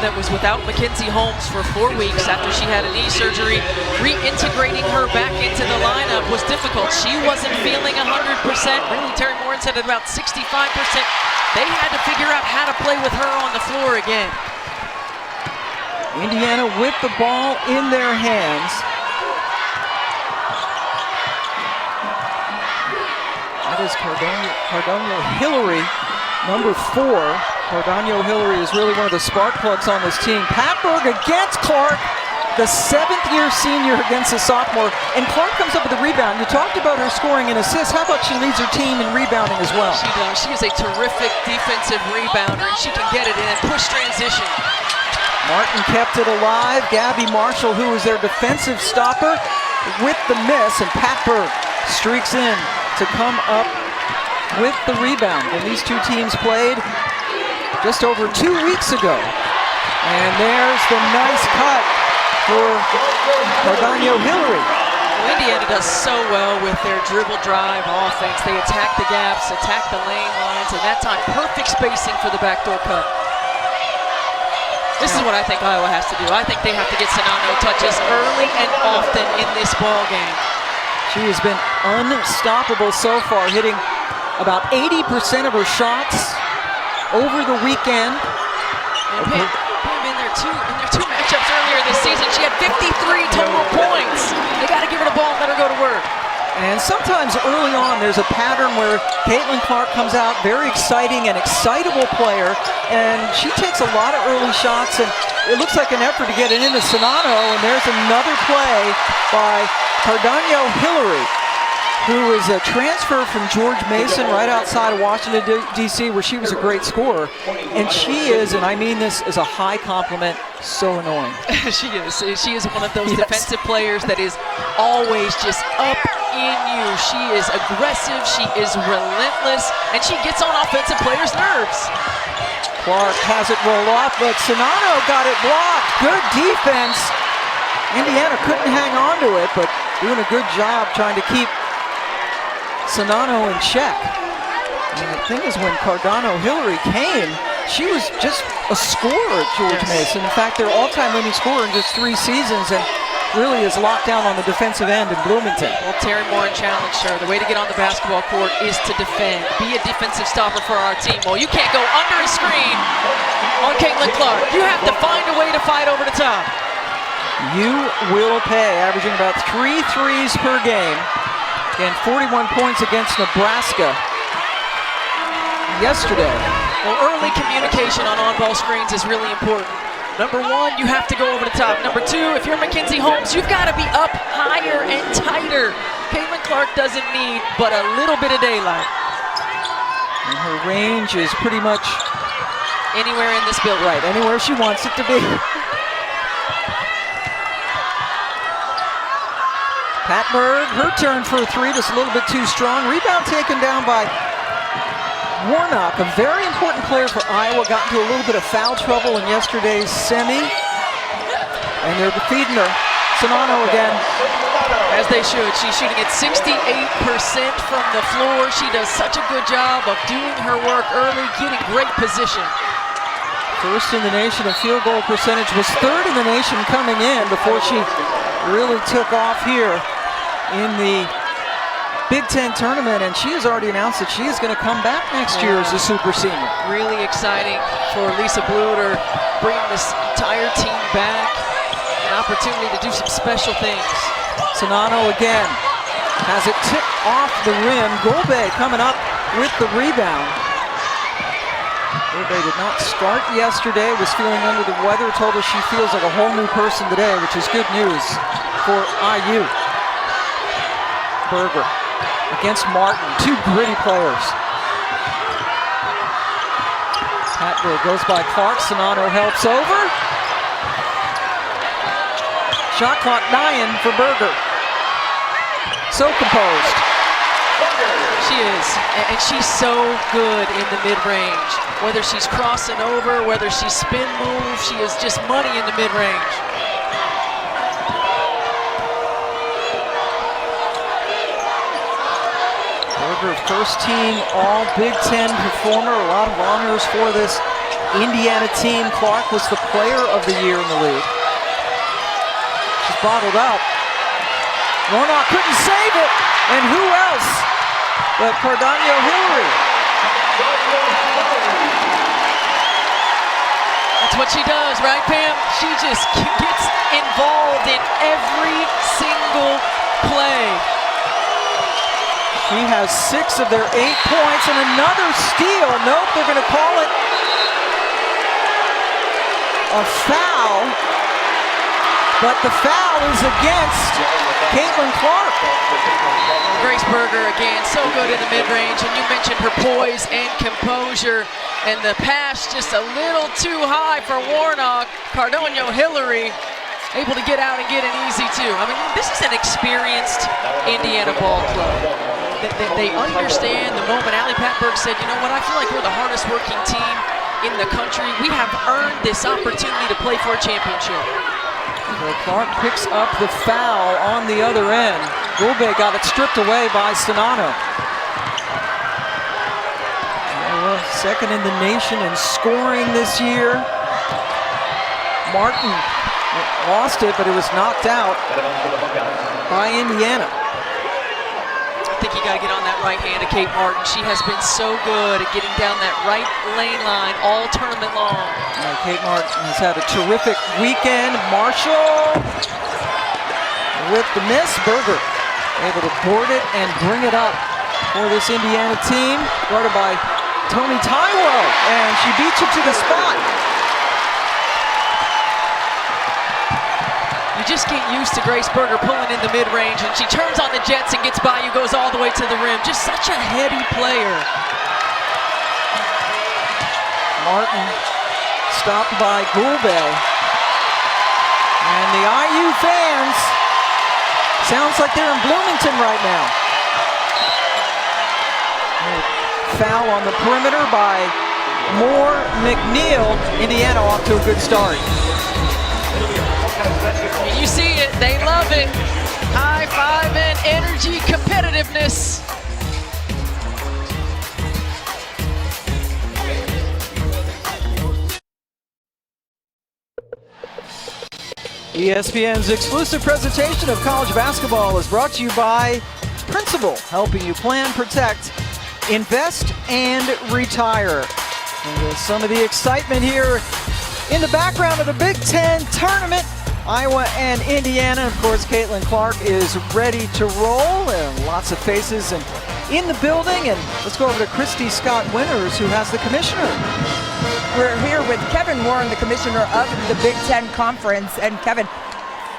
that was without Mackenzie Holmes for 4 weeks after she had a knee surgery. Reintegrating her back into the lineup was difficult. She wasn't feeling 100%. Really, Terry Morin said at about 65%. They had to figure out how to play with her on the floor again. Indiana with the ball in their hands. That is Cardano Hillary, number 4. Cardano Hillary is really one of the spark plugs on this team. Pat Berg against Clark, the 7th-year senior against a sophomore. And Clark comes up with a rebound. You talked about her scoring and assists. How about she leads her team in rebounding as well? She does. She is a terrific defensive rebounder, and she can get it in and push transition. Martin kept it alive. Gabby Marshall, who was their defensive stopper, with the miss. And Pat Berg streaks in to come up with the rebound. And these two teams played just over 2 weeks ago. And there's the nice cut for Cardano Hillary. Well, Indiana does so well with their dribble drive offense. They attack the gaps, attack the lane lines, and that time perfect spacing for the backdoor cut. This is what I think Iowa has to do. I think they have to get Czinano touches early and often in this ball game. She has been unstoppable so far, hitting about 80% of her shots over the weekend. And Pam in their two matchups earlier this season, she had 53 total points. They got to give her the ball and let her go to work. And sometimes early on, there's a pattern where Caitlin Clark comes out, very exciting and excitable player, and she takes a lot of early shots, and it looks like an effort to get it into Czinano, and there's another play by Cardano Hillary, who is a transfer from George Mason right outside of Washington, D.C., where she was a great scorer. And she is, and I mean this as a high compliment, so annoying. She is. She is one of those defensive players that is always just up in you. She is aggressive, she is relentless, and she gets on offensive players' nerves. Clark has it roll off, but Czinano got it blocked. Good defense. Indiana couldn't hang on to it, but doing a good job trying to keep Czinano in check. And the thing is, when Cardano Hillary came, she was just a scorer at George Mason. In fact, their all-time leading scorer in just 3 seasons, and really is locked down on the defensive end in Bloomington. Well, Terry Morin challenged her. The way to get on the basketball court is to defend. Be a defensive stopper for our team. Well, you can't go under a screen on Caitlin Clark. You have to find a way to fight over the top. You will pay, averaging about 3 threes per game. Again, 41 points against Nebraska yesterday. Well, early communication on-ball screens is really important. Number 1, you have to go over the top. Number 2, if you're Mackenzie Holmes, you've got to be up higher and tighter. Caitlin Clark doesn't need but a little bit of daylight. And her range is pretty much anywhere in this building. Right, anywhere she wants it to be. Pat Berg, her turn for a 3, just a little bit too strong. Rebound taken down by Warnock, a very important player for Iowa. Got into a little bit of foul trouble in yesterday's semi. And they're defeating her. Czinano again. As they should. She's shooting at 68% from the floor. She does such a good job of doing her work early, getting great position. First in the nation in field goal percentage, was 3rd in the nation coming in before she really took off here in the Big Ten tournament, and she has already announced that she is going to come back next year as a super senior. Really exciting for Lisa Bluter, bringing this entire team back, an opportunity to do some special things. Czinano again has it tipped off the rim. Golbe coming up with the rebound. Golbe did not start yesterday, was feeling under the weather, told us she feels like a whole new person today, which is good news for IU. Berger against Martin, 2 gritty players. Patberg goes by Clark, Czinano helps over. Shot clock dying for Berger. So composed. She is, and she's so good in the mid-range. Whether she's crossing over, whether she's spin move, she is just money in the mid-range. Berger, first team all Big Ten performer. A lot of honors for this Indiana team. Clark was the player of the year in the league. She's bottled up. Warnock couldn't save it. And who else but Cardano Hillary? That's what she does, right, Pam? She just gets involved in every single play. She has 6 of their 8 points and another steal. Nope, they're going to call it a foul. But the foul is against Caitlin Clark. Grace Berger again, so good in the mid-range, and you mentioned her poise and composure, and the pass just a little too high for Warnock. Cardano Hillary able to get out and get an easy 2. I mean, this is an experienced Indiana ball club. They understand the moment. Allie Patberg said, you know what, I feel like we're the hardest working team in the country. We have earned this opportunity to play for a championship. So Clark picks up the foul on the other end. Gulbe got it stripped away by Sonano. Iowa second in the nation in scoring this year. Martin lost it, but it was knocked out by Indiana. I think you got to get on that right hand of Kate Martin. She has been so good at getting down that right lane line all tournament long. Kate Martin has had a terrific weekend. Marshall with the miss. Berger able to board it and bring it up for this Indiana team, guarded by Tony Taiwo, and she beats it to the spot. You just get used to Grace Berger pulling in the mid-range, and she turns on the jets and gets by you, goes all the way to the rim. Just such a heady player. Martin stopped by Gulbe. And the IU fans, sounds like they're in Bloomington right now. Foul on the perimeter by Moore McNeil. Indiana off to a good start. You see it, they love it. High five and energy, competitiveness. ESPN's exclusive presentation of college basketball is brought to you by Principal, helping you plan, protect, invest, and retire. And some of the excitement here in the background of the Big Ten tournament. Iowa and Indiana, of course, Caitlin Clark is ready to roll, and lots of faces and in the building. And let's go over to Christy Scott Winters, who has the commissioner. We're here with Kevin Warren, the commissioner of the Big Ten Conference. And Kevin,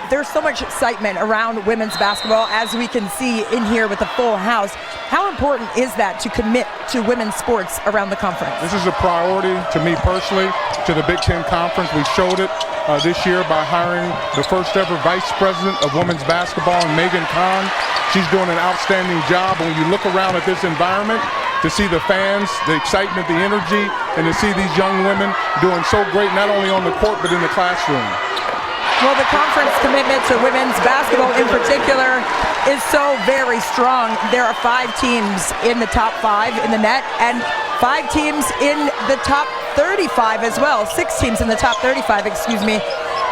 there's so much excitement around women's basketball, as we can see in here with the full house. How important is that to commit to women's sports around the conference? This is a priority to me personally, to the Big Ten Conference. We showed it this year by hiring the first ever vice president of women's basketball, Megan Kahn. She's doing an outstanding job. When you look around at this environment, to see the fans, the excitement, the energy, and to see these young women doing so great, not only on the court, but in the classroom. Well, the conference commitment to women's basketball in particular is so very strong. There are 5 teams in the top 5 in the net, and 5 teams in the top 35 as well. 6 teams in the top 35, excuse me.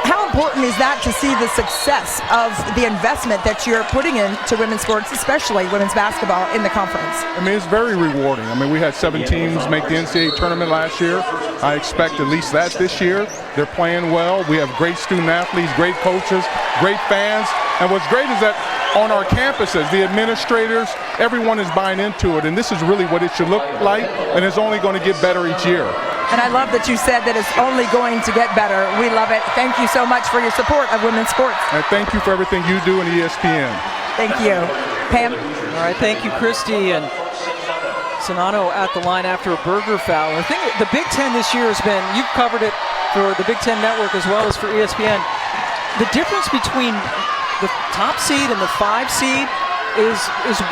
How important is that to see the success of the investment that you're putting into women's sports, especially women's basketball in the conference? I mean, it's very rewarding. I mean, we had 7 teams make the NCAA tournament last year. I expect at least that this year. They're playing well. We have great student athletes, great coaches, great fans. And what's great is that on our campuses, the administrators, everyone is buying into it. And this is really what it should look like, and it's only going to get better each year. And I love that you said that it's only going to get better. We love it. Thank you so much for your support of women's sports. And thank you for everything you do in ESPN. Thank you. Pam? All right, thank you, Christy. And Sonano at the line after a Berger foul. I think the Big Ten this year has been, you've covered it for the Big Ten Network as well as for ESPN. The difference between the top seed and the 5 seed is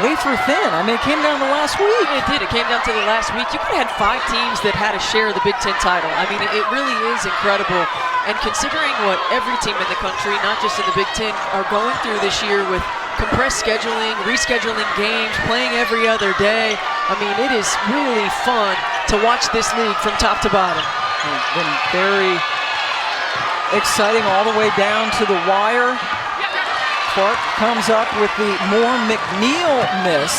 wafer thin. I mean, it came down to last week. It did. It came down to the last week. You could have had 5 teams that had a share of the Big Ten title. I mean, it really is incredible. And considering what every team in the country, not just in the Big Ten, are going through this year with compressed scheduling, rescheduling games, playing every other day, I mean, it is really fun to watch this league from top to bottom. It's been very exciting all the way down to the wire. Clark comes up with the Moore McNeil miss.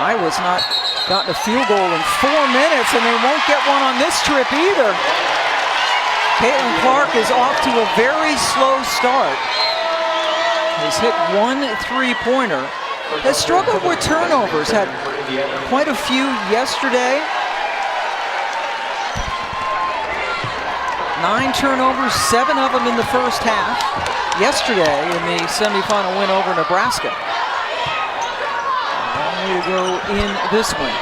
Iowa's not gotten a field goal in 4 minutes, and they won't get one on this trip either. Caitlin Clark is off to a very slow start. Has hit 1 3-pointer. Has struggled with turnovers. Had quite a few yesterday. 9 turnovers, 7 of them in the first half. Yesterday in the semifinal win over Nebraska. Long way to go in this one.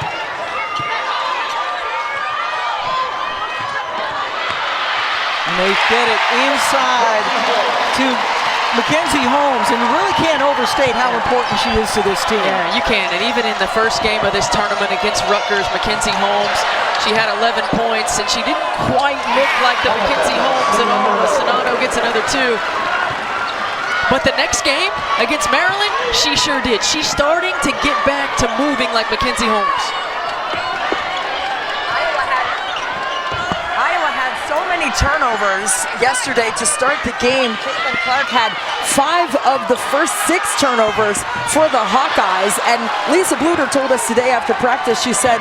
And they get it inside to Mackenzie Holmes, and you really can't overstate how important she is to this team. Yeah, you can, and even in the first game of this tournament against Rutgers, Mackenzie Holmes, she had 11 points, and she didn't quite look like the Mackenzie Holmes, and Sonano gets another 2. But the next game against Maryland, she sure did. She's starting to get back to moving like Mackenzie Holmes. Iowa had so many turnovers yesterday to start the game. Caitlin Clark had 5 of the first 6 turnovers for the Hawkeyes. And Lisa Bluter told us today after practice, she said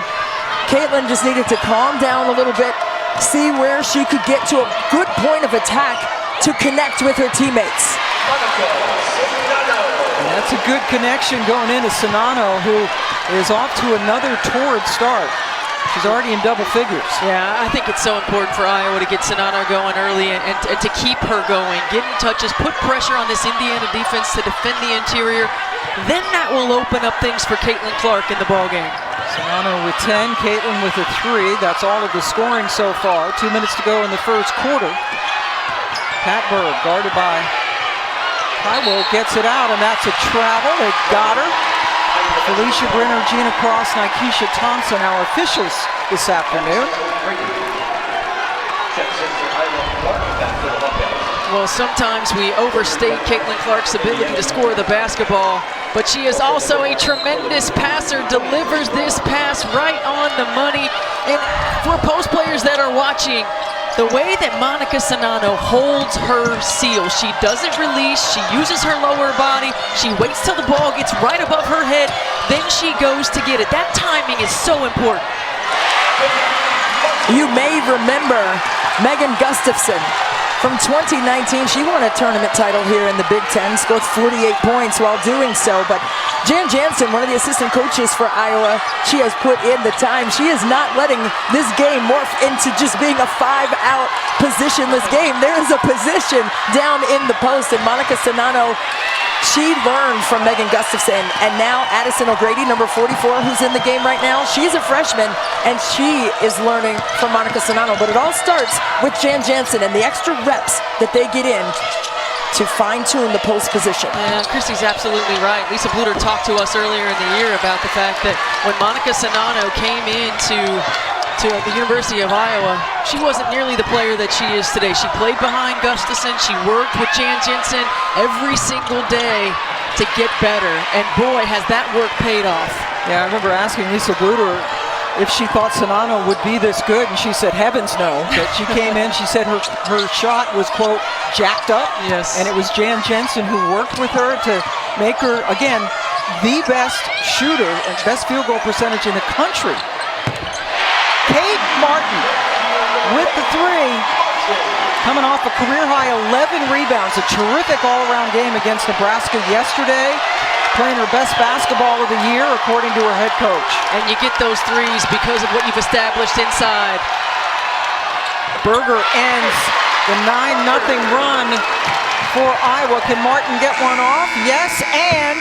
Caitlin just needed to calm down a little bit, see where she could get to a good point of attack to connect with her teammates. And that's a good connection going into Sonano, who is off to another torrid start. She's already in double figures. Yeah, I think it's so important for Iowa to get Sonano going early and to keep her going, getting touches, put pressure on this Indiana defense to defend the interior. Then that will open up things for Caitlin Clark in the ballgame. Sonano with 10, Caitlin with a 3. That's all of the scoring so far. 2 minutes to go in the first quarter. Pat Berg, guarded by Taiwo, gets it out, and that's a travel. They got her. Felicia Brenner, Gina Cross, Nikesha Thompson, our officials this afternoon. Well, sometimes we overstate Caitlin Clark's ability to score the basketball, but she is also a tremendous passer, delivers this pass right on the money. And for post players that are watching, the way that Monica Sonano holds her seal, she doesn't release, she uses her lower body, she waits till the ball gets right above her head, then she goes to get it. That timing is so important. You may remember Megan Gustafson from 2019. She won a tournament title here in the Big Ten, scored 48 points while doing so. But Jan Jansen, one of the assistant coaches for Iowa, she has put in the time. She is not letting this game morph into just being a 5-out positionless game. There is a position down in the post, and Monica Sonano, she learned from Megan Gustafson, and now Addison O'Grady, number 44, who's in the game right now. She's a freshman, and she is learning from Monica Sonano. But it all starts with Jan Jansen and the extra reps that they get in to fine-tune the post position. Yeah, Christy's absolutely right. Lisa Bluter talked to us earlier in the year about the fact that when Monica Sonano came into the University of Iowa, she wasn't nearly the player that she is today. She played behind Gustafson. She worked with Jan Jansen every single day to get better. And boy, has that work paid off. Yeah, I remember asking Lisa Bluter if she thought Sonano would be this good, and she said, heavens no. That she came in, she said her shot was, quote, jacked up. Yes. And it was Jan Jansen who worked with her to make her, again, the best shooter and best field goal percentage in the country. Kate Martin with the 3, coming off a career-high 11 rebounds. A terrific all-around game against Nebraska yesterday. Playing her best basketball of the year, according to her head coach. And you get those threes because of what you've established inside. Berger ends the 9-0 run for Iowa. Can Martin get one off? Yes, and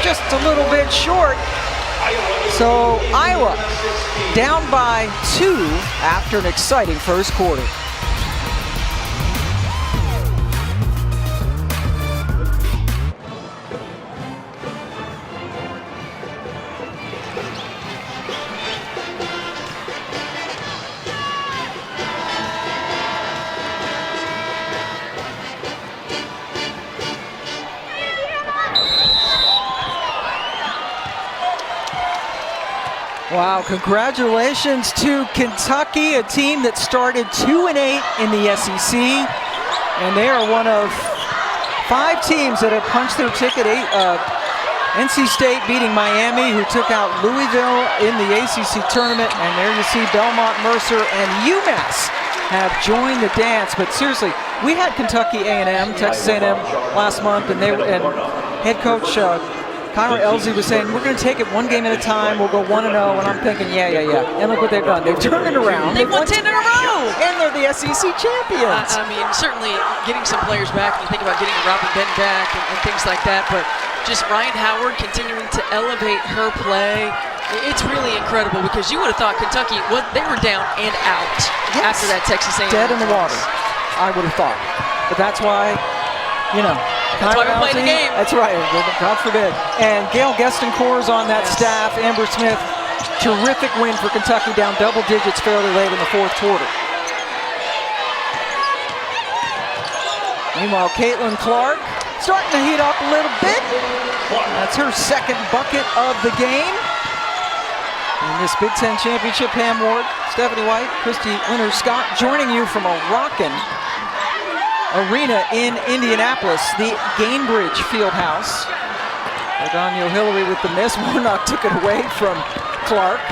just a little bit short. So Iowa down by 2 after an exciting first quarter. Wow, congratulations to Kentucky, a team that started 2-8 in the SEC. And they are one of 5 teams that have punched their ticket. NC State beating Miami, who took out Louisville in the ACC tournament. And there you see Belmont, Mercer, and UMass have joined the dance. But seriously, we had Kentucky A&M, Texas A&M last month, and head coach Kyra Elsie was saying, we're going to take it one game at a time. We'll go 1-0, and I'm thinking, yeah. And look what they've done. They've turned it around. They've won 10 in a row. And they're the SEC champions. I mean, certainly getting some players back, you think about getting Robin Ben back and things like that, but just Ryan Howard continuing to elevate her play. It's really incredible because you would have thought Kentucky, they were down and out after that Texas A&M. Dead in the water, I would have thought. But that's why, that's why we play the game. That's right, God forbid. And Gail Gestencourt's on that staff. Amber Smith, terrific win for Kentucky, down double digits fairly late in the 4th quarter. Meanwhile, Caitlin Clark starting to heat up a little bit. That's her 2nd bucket of the game. In this Big Ten Championship, Pam Ward, Stephanie White, Christy Winter-Scott joining you from a rockin' arena in Indianapolis, the Gainbridge Fieldhouse. O'Donnell Hillary with the miss. Warnock took it away from Clark.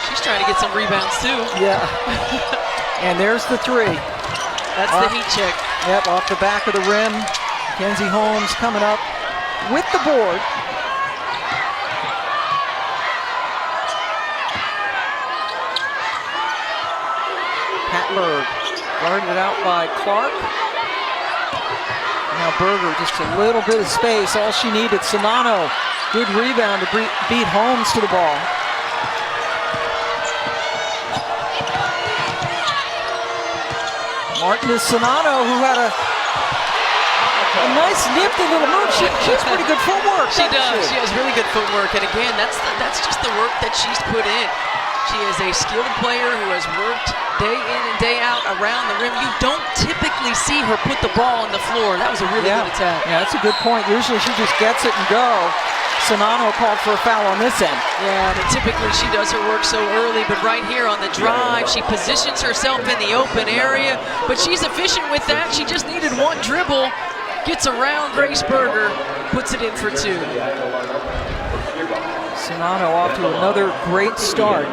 She's trying to get some rebounds too. Yeah. And there's the 3. That's the heat check. Yep, off the back of the rim. Mackenzie Holmes coming up with the board. Pat Berg guarded out by Clark. Now Berger, just a little bit of space, all she needed. Sonano, good rebound to beat Holmes to the ball. Martinez Sonano, who had a nice nifty little move. She has pretty good footwork. She does. She has really good footwork. And again, that's just the work that she's put in. She is a skilled player who has worked day in and day out around the rim. You don't typically see her put the ball on the floor. That was a really good attack. Yeah, that's a good point. Usually she just gets it and go. Sonano called for a foul on this end. Yeah, but typically she does her work so early, but right here on the drive, she positions herself in the open area, but she's efficient with that. She just needed one dribble, gets around Grace Berger, puts it in for 2. Sonano off to another great start.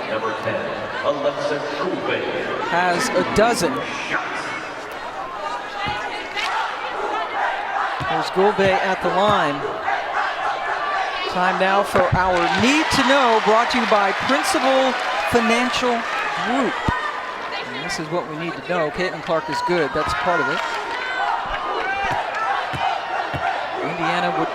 Number 10, Alexa Goulbe. Has a dozen. There's Goulbe at the line. Time now for our Need to Know, brought to you by Principal Financial Group. And this is what we need to know. Caitlin Clark is good. That's part of it. Indiana would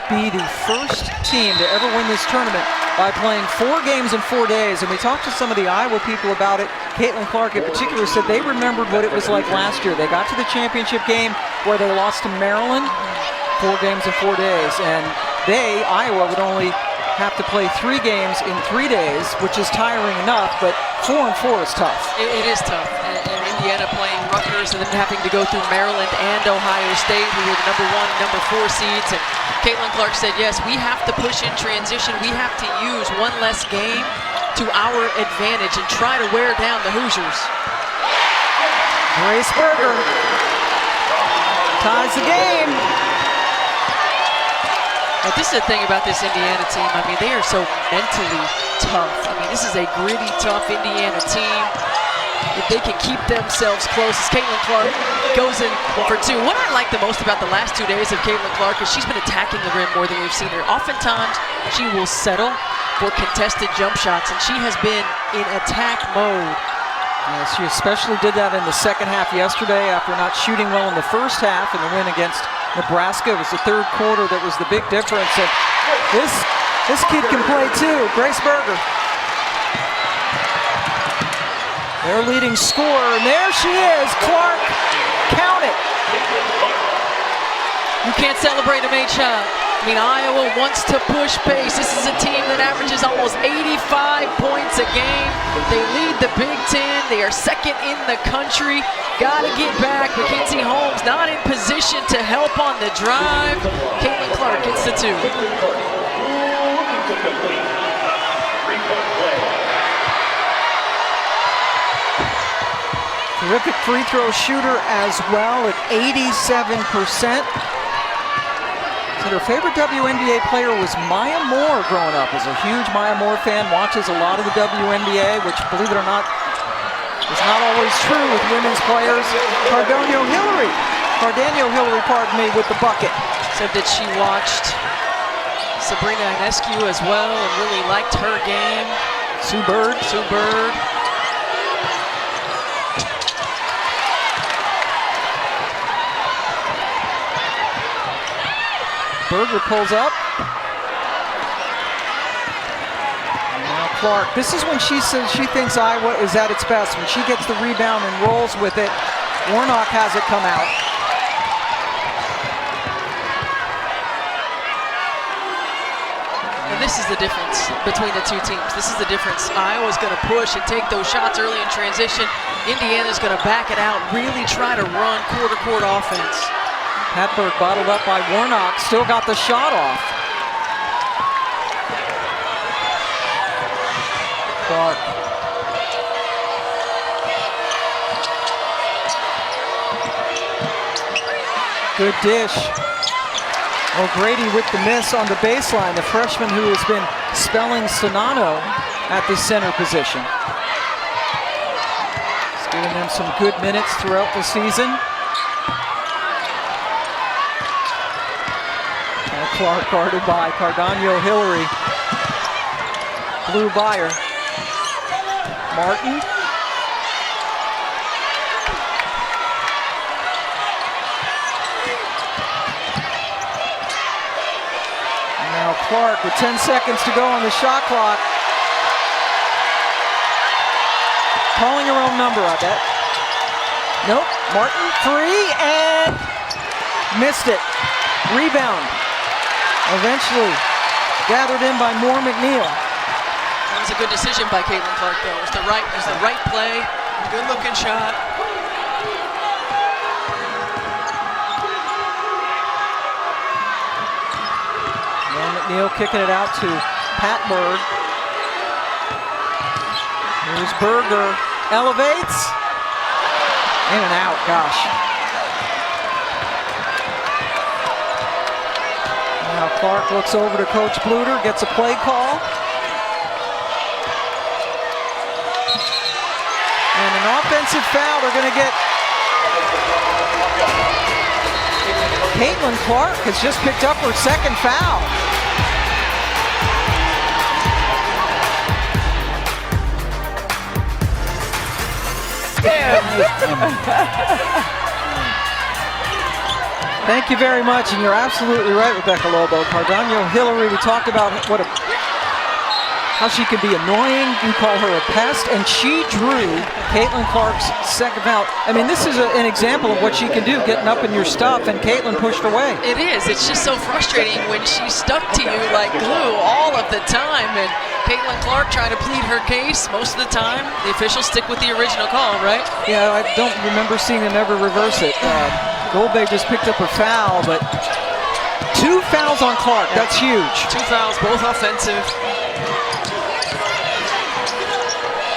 be the first team to ever win this tournament by playing 4 games in 4 days. And we talked to some of the Iowa people about it. Caitlin Clark in particular said they remembered what it was like last year. They got to the championship game where they lost to Maryland, 4 games in 4 days. And Iowa, would only have to play 3 games in 3 days, which is tiring enough, but 4 and 4 is tough. It is tough. And Indiana playing Rutgers and then having to go through Maryland and Ohio State, who were the number 1 and number 4 seeds. And Caitlin Clark said, yes, we have to push in transition. We have to use 1 less game to our advantage and try to wear down the Hoosiers. Grace Berger ties the game. But this is the thing about this Indiana team. I mean, they are so mentally tough. I mean, this is a gritty, tough Indiana team. If they can keep themselves close, as Caitlin Clark goes in for 2. What I like the most about the last 2 days of Caitlin Clark is she's been attacking the rim more than we've seen her. Oftentimes, she will settle for contested jump shots, and she has been in attack mode. Yeah, she especially did that in the second half yesterday after not shooting well in the first half in the win against Nebraska. It was the 3rd quarter that was the big difference. And this kid can play too, Grace Berger. Their leading scorer, and there she is, Clark. Count it. You can't celebrate a made shot. I mean, Iowa wants to push pace. This is a team that averages almost 85 points a game. They lead the Big Ten. They are 2nd in the country. Got to get back. Mackenzie Holmes not in position to help on the drive. Caitlin Clark gets the 2. play. Terrific free throw shooter as well at 87%. Said her favorite WNBA player was Maya Moore growing up. Is a huge Maya Moore fan, watches a lot of the WNBA, which, believe it or not, is not always true with women's players. Cardano Hillary, pardon me, with the bucket. Said that she watched Sabrina Ionescu as well and really liked her game. Sue Bird. Berger pulls up. And now Clark. This is when she says she thinks Iowa is at its best. When she gets the rebound and rolls with it, Warnock has it come out. And this is the difference between the two teams. This is the difference. Iowa's going to push and take those shots early in transition. Indiana's going to back it out, really try to run quarter-court offense. Hatberg bottled up by Warnock, still got the shot off. Clark. Good dish. O'Grady with the miss on the baseline, the freshman who has been spelling Sonano at the center position. He's giving them some good minutes throughout the season. Clark guarded by Cardano Hillary. Blew by her. Martin. And now Clark with 10 seconds to go on the shot clock. Calling her own number, I bet. Nope. Martin, three, and missed it. Rebound. Eventually gathered in by Moore McNeil. That was a good decision by Caitlin Clark, though. It was the right play, good looking shot. Moore McNeil kicking it out to Pat Berg. Here's Berger, elevates, in and out, gosh. Now Clark looks over to Coach Bluter, gets a play call. And an offensive foul, they're gonna get. Caitlin Clark has just picked up her second foul. Thank you very much, and you're absolutely right, Rebecca Lobo. Cardano Hillary, we talked about how she can be annoying. You call her a pest, and she drew Caitlin Clark's second foul. I mean, this is an example of what she can do, getting up in your stuff, and Caitlin pushed away. It is. It's just so frustrating when she's stuck to you like glue all of the time. And Caitlin Clark trying to plead her case most of the time. The officials stick with the original call, right? Yeah, I don't remember seeing them ever reverse it. Goldberg just picked up a foul, but 2 fouls on Clark. Yeah. That's huge. 2 fouls, both offensive.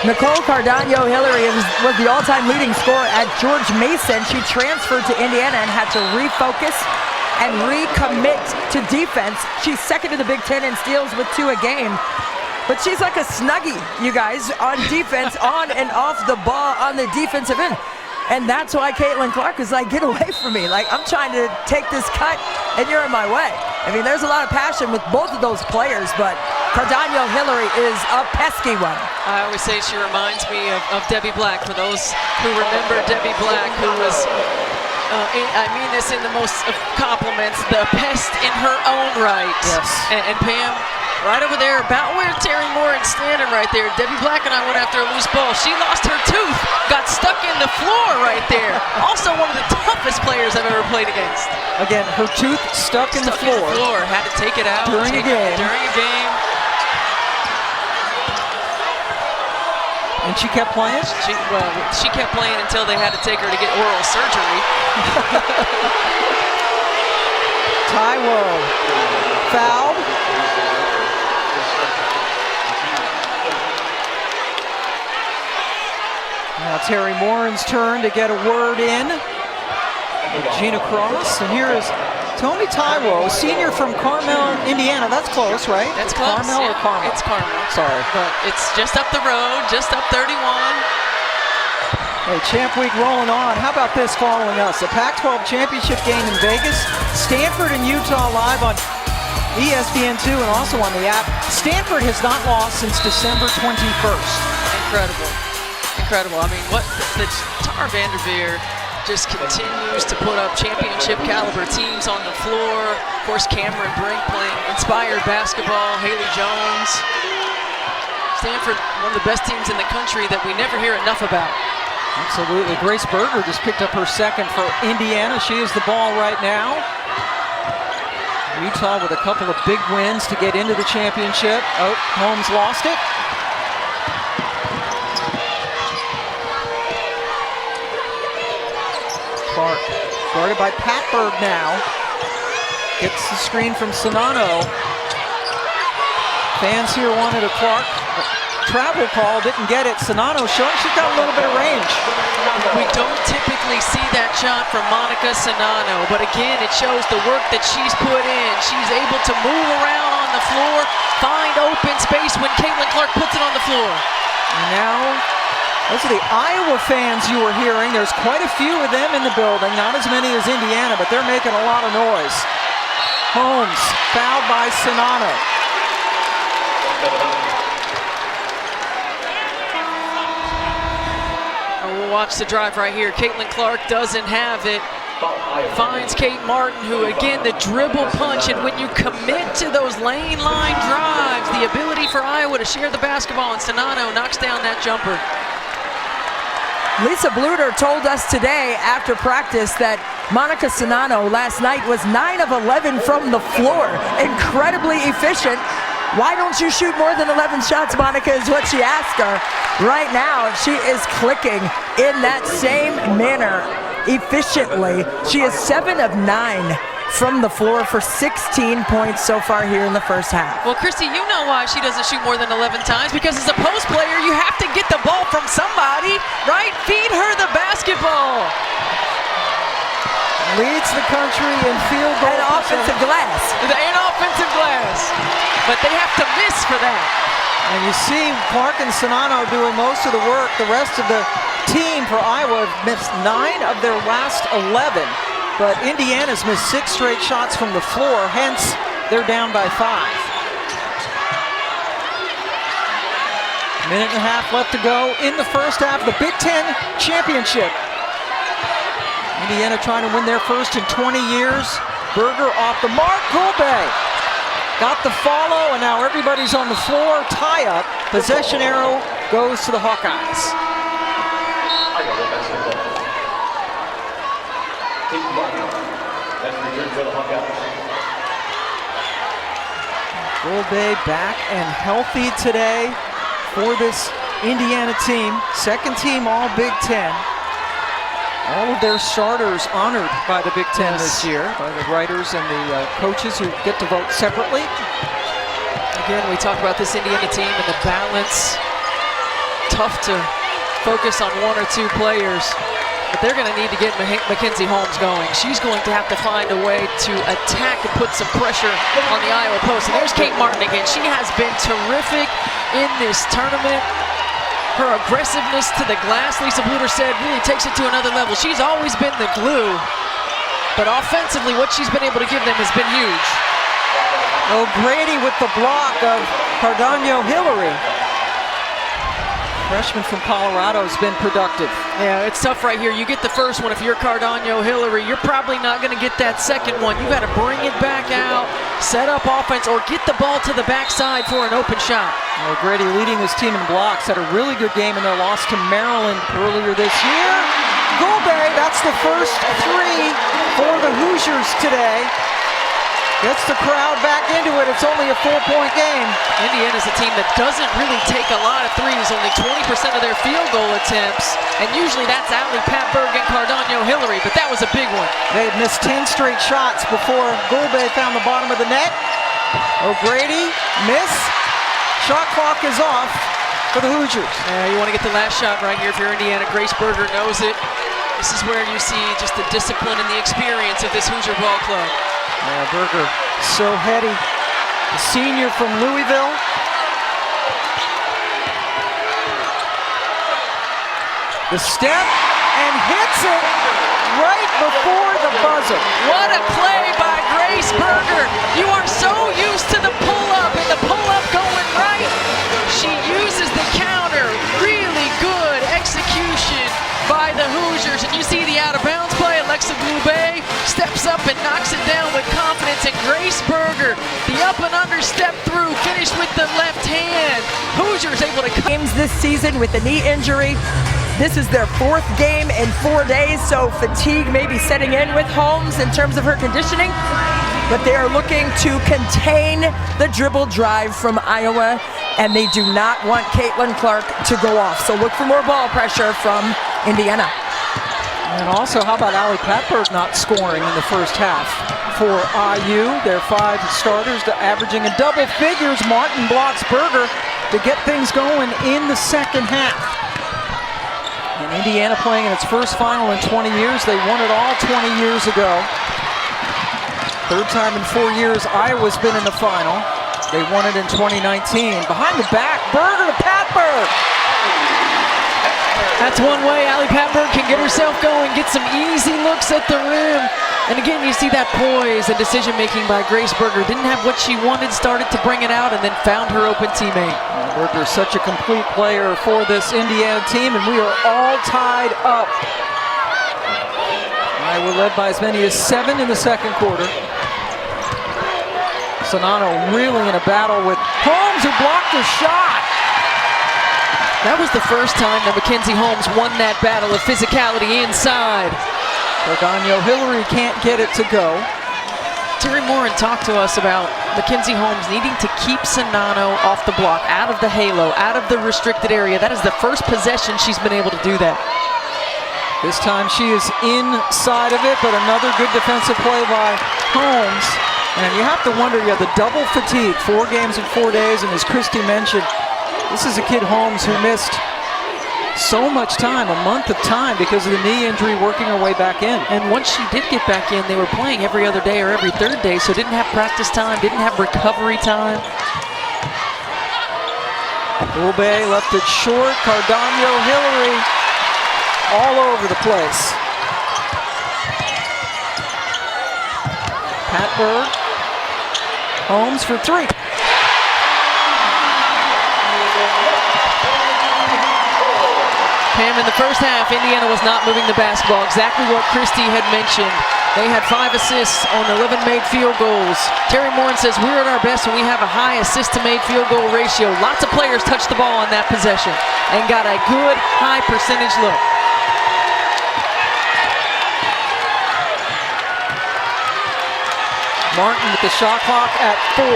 Nicole Cardano Hillary was the all-time leading scorer at George Mason. She transferred to Indiana and had to refocus and recommit to defense. She's second in the Big Ten in steals with 2 a game. But she's like a Snuggie, you guys, on defense, on and off the ball on the defensive end. And that's why Caitlin Clark is like, get away from me. Like, I'm trying to take this cut, and you're in my way. I mean, there's a lot of passion with both of those players, but Cardano Hillary is a pesky one. I always say she reminds me of Debbie Black. For those who remember Debbie Black, who was, I mean this in the most of compliments, the pest in her own right. Yes. And Pam, right over there, about where Terry Morin's standing right there. Debbie Black and I went after a loose ball. She lost her tooth, got stuck in the floor right there. Also one of the toughest players I've ever played against. Again, her tooth stuck in the floor. Had to take it out. During a game. And she kept playing? She kept playing until they had to take her to get oral surgery. Taiwo fouled. Now Terry Morin's turn to get a word in. Gina Cross, and here is Tony Taiwo, senior from Carmel, Indiana. That's close, right? That's close. Carmel or Carmel? It's Carmel. Sorry. But it's just up the road, just up 31. Hey, Champ Week rolling on. How about this following us? The Pac-12 championship game in Vegas, Stanford and Utah live on ESPN2 and also on the app. Stanford has not lost since December 21st. Incredible. Incredible. I mean, what the Tar Vanderveer just continues to put up championship caliber teams on the floor. Of course, Cameron Brink playing inspired basketball, Haley Jones. Stanford, one of the best teams in the country that we never hear enough about. Absolutely. Grace Berger just picked up her second for Indiana. She has the ball right now. Utah with a couple of big wins to get into the championship. Oh, Holmes lost it. Clark guarded by Patberg now. Gets the screen from Sonano. Fans here wanted a Clark travel call, didn't get it. Sonano showing she's got a little bit of range. We don't typically see that shot from Monica Sonano, but again, it shows the work that she's put in. She's able to move around on the floor, find open space when Caitlin Clark puts it on the floor. And now, those are the Iowa fans you were hearing. There's quite a few of them in the building, not as many as Indiana, but they're making a lot of noise. Holmes fouled by Sonano. We'll watch the drive right here. Caitlin Clark doesn't have it. Finds Kate Martin, who again, the dribble punch, and when you commit to those lane line drives, the ability for Iowa to share the basketball, and Sonano knocks down that jumper. Lisa Bluter told us today after practice that Monica Sonano last night was 9 of 11 from the floor. Incredibly efficient. Why don't you shoot more than 11 shots, Monica, is what she asked her. Right now, she is clicking in that same manner efficiently. She is 7 of 9 from the floor for 16 points so far here in the first half. Well, Christy, you know why she doesn't shoot more than 11 times, because as a post player, you have to get the ball from somebody, right? Feed her the basketball. Leads the country in field goal. And offensive glass. And offensive glass. But they have to miss for that. And you see Clark and Sonano doing most of the work. The rest of the team for Iowa have missed 9 of their last 11. But Indiana's missed 6 straight shots from the floor, hence they're down by 5. Minute and a half left to go in the first half of the Big Ten championship. Indiana trying to win their first in 20 years. Berger off the mark, Gulbe got the follow, and now everybody's on the floor. Tie up, possession arrow goes to the Hawkeyes. Iowa basketball. Kate Martin has returned for the Hawkeyes. Gulbe back and healthy today for this Indiana team. Second team all Big Ten. All of their starters honored by the Big Ten this year, by the writers and the coaches who get to vote separately. Again, we talk about this Indiana team and the balance. Tough to focus on 1 or 2 players, but they're going to need to get Mackenzie Holmes going. She's going to have to find a way to attack and put some pressure on the Iowa post. And there's Kate Martin again. She has been terrific in this tournament. Her aggressiveness to the glass, Lisa Bluter said, really takes it to another level. She's always been the glue, but offensively, what she's been able to give them has been huge. O'Grady with the block of Cardano Hillary. Freshman from Colorado has been productive. Yeah, it's tough right here. You get the first one. If you're Cardano Hillary, you're probably not going to get that second one. You've got to bring it back out, set up offense, or get the ball to the backside for an open shot. O'Grady leading his team in blocks, had a really good game in their loss to Maryland earlier this year. Gulbe, that's the first 3 for the Hoosiers today. Gets the crowd back into it. It's only a 4-point game. Indiana's a team that doesn't really take a lot of threes, only 20% of their field goal attempts, and usually that's Allie Patberg and Cardano Hillary, but that was a big one. They had missed 10 straight shots before Gulbe found the bottom of the net. O'Grady, miss. Shot clock is off. for the Hoosiers. Yeah, you want to get the last shot right here if you're Indiana. Grace Berger knows it. This is where you see just the discipline and the experience of this Hoosier ball club. Yeah, Berger, so heady. The senior from Louisville. The step, and hits it right before the buzzer. What a play by Grace Berger. You are so used to the pull-up and the pull-up going right. She uses the counter. Really good execution by the Hoosiers. And you see the out-of-bounds play. Alexa Blube steps up and knocks it down with confidence. And Grace Berger, the up and under step through, finished with the left hand. Hoosiers able to Games this season with a knee injury. This is their 4th game in 4 days, so fatigue may be setting in with Holmes in terms of her conditioning, but they are looking to contain the dribble drive from Iowa, and they do not want Caitlin Clark to go off. So look for more ball pressure from Indiana. And also, how about Ali Patberg not scoring in the first half for IU? Their 5 starters averaging in double figures. Martin blocks Berger to get things going in the second half. And Indiana playing in its first final in 20 years. They won it all 20 years ago. 3rd time in 4 years Iowa's been in the final. They won it in 2019. Behind the back, Berger to Patberg. That's one way Ali Patberg can get herself going, get some easy looks at the rim. And again, you see that poise and decision-making by Grace Berger. Didn't have what she wanted, started to bring it out, and then found her open teammate. Berger is such a complete player for this Indiana team, and we are all tied up. Iowa led by as many as 7 in the second quarter. Sonano really in a battle with Holmes, who blocked her shot. That was the first time that Mackenzie Holmes won that battle of physicality inside. Cardano Hillary can't get it to go. Terry Morin talked to us about Mackenzie Holmes needing to keep Sonano off the block, out of the halo, out of the restricted area. That is the first possession she's been able to do that. This time she is inside of it, but another good defensive play by Holmes. And you have to wonder, you have the double fatigue, 4 games in 4 days, and as Christy mentioned, this is a kid, Holmes, who missed so much time, a month of time, because of the knee injury, working her way back in. And once she did get back in, they were playing every other day or every 3rd day, so didn't have practice time, didn't have recovery time. Ube left it short. Cardano Hillary all over the place. Patberg. Holmes for 3. Pam, in the first half, Indiana was not moving the basketball. Exactly what Christy had mentioned. They had 5 assists on 11 made field goals. Terry Morin says we're at our best when we have a high assist to made field goal ratio. Lots of players touched the ball on that possession and got a good high percentage look. Martin with the shot clock at 4.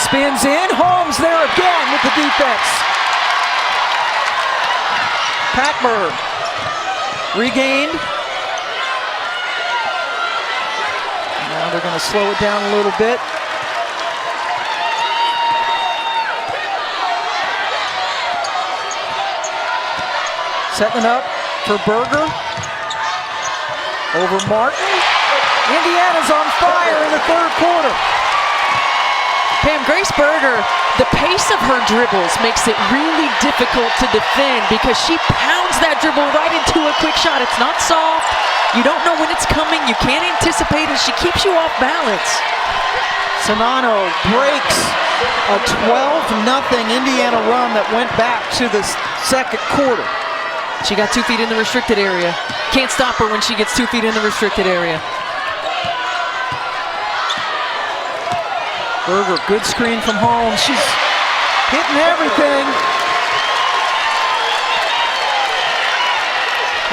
Spins in. Holmes there again with the defense. Patberg regained. Now they're going to slow it down a little bit. Setting up for Berger. Over Martin. Indiana's on fire in the 3rd quarter. Pam, Grace Berger, the pace of her dribbles makes it really difficult to defend because she pounds that dribble right into a quick shot. It's not soft. You don't know when it's coming. You can't anticipate it. She keeps you off balance. Sonano breaks a 12-0 Indiana run that went back to the second quarter. She got 2 feet in the restricted area. Can't stop her when she gets 2 feet in the restricted area. Berger, good screen from Holmes. She's hitting everything.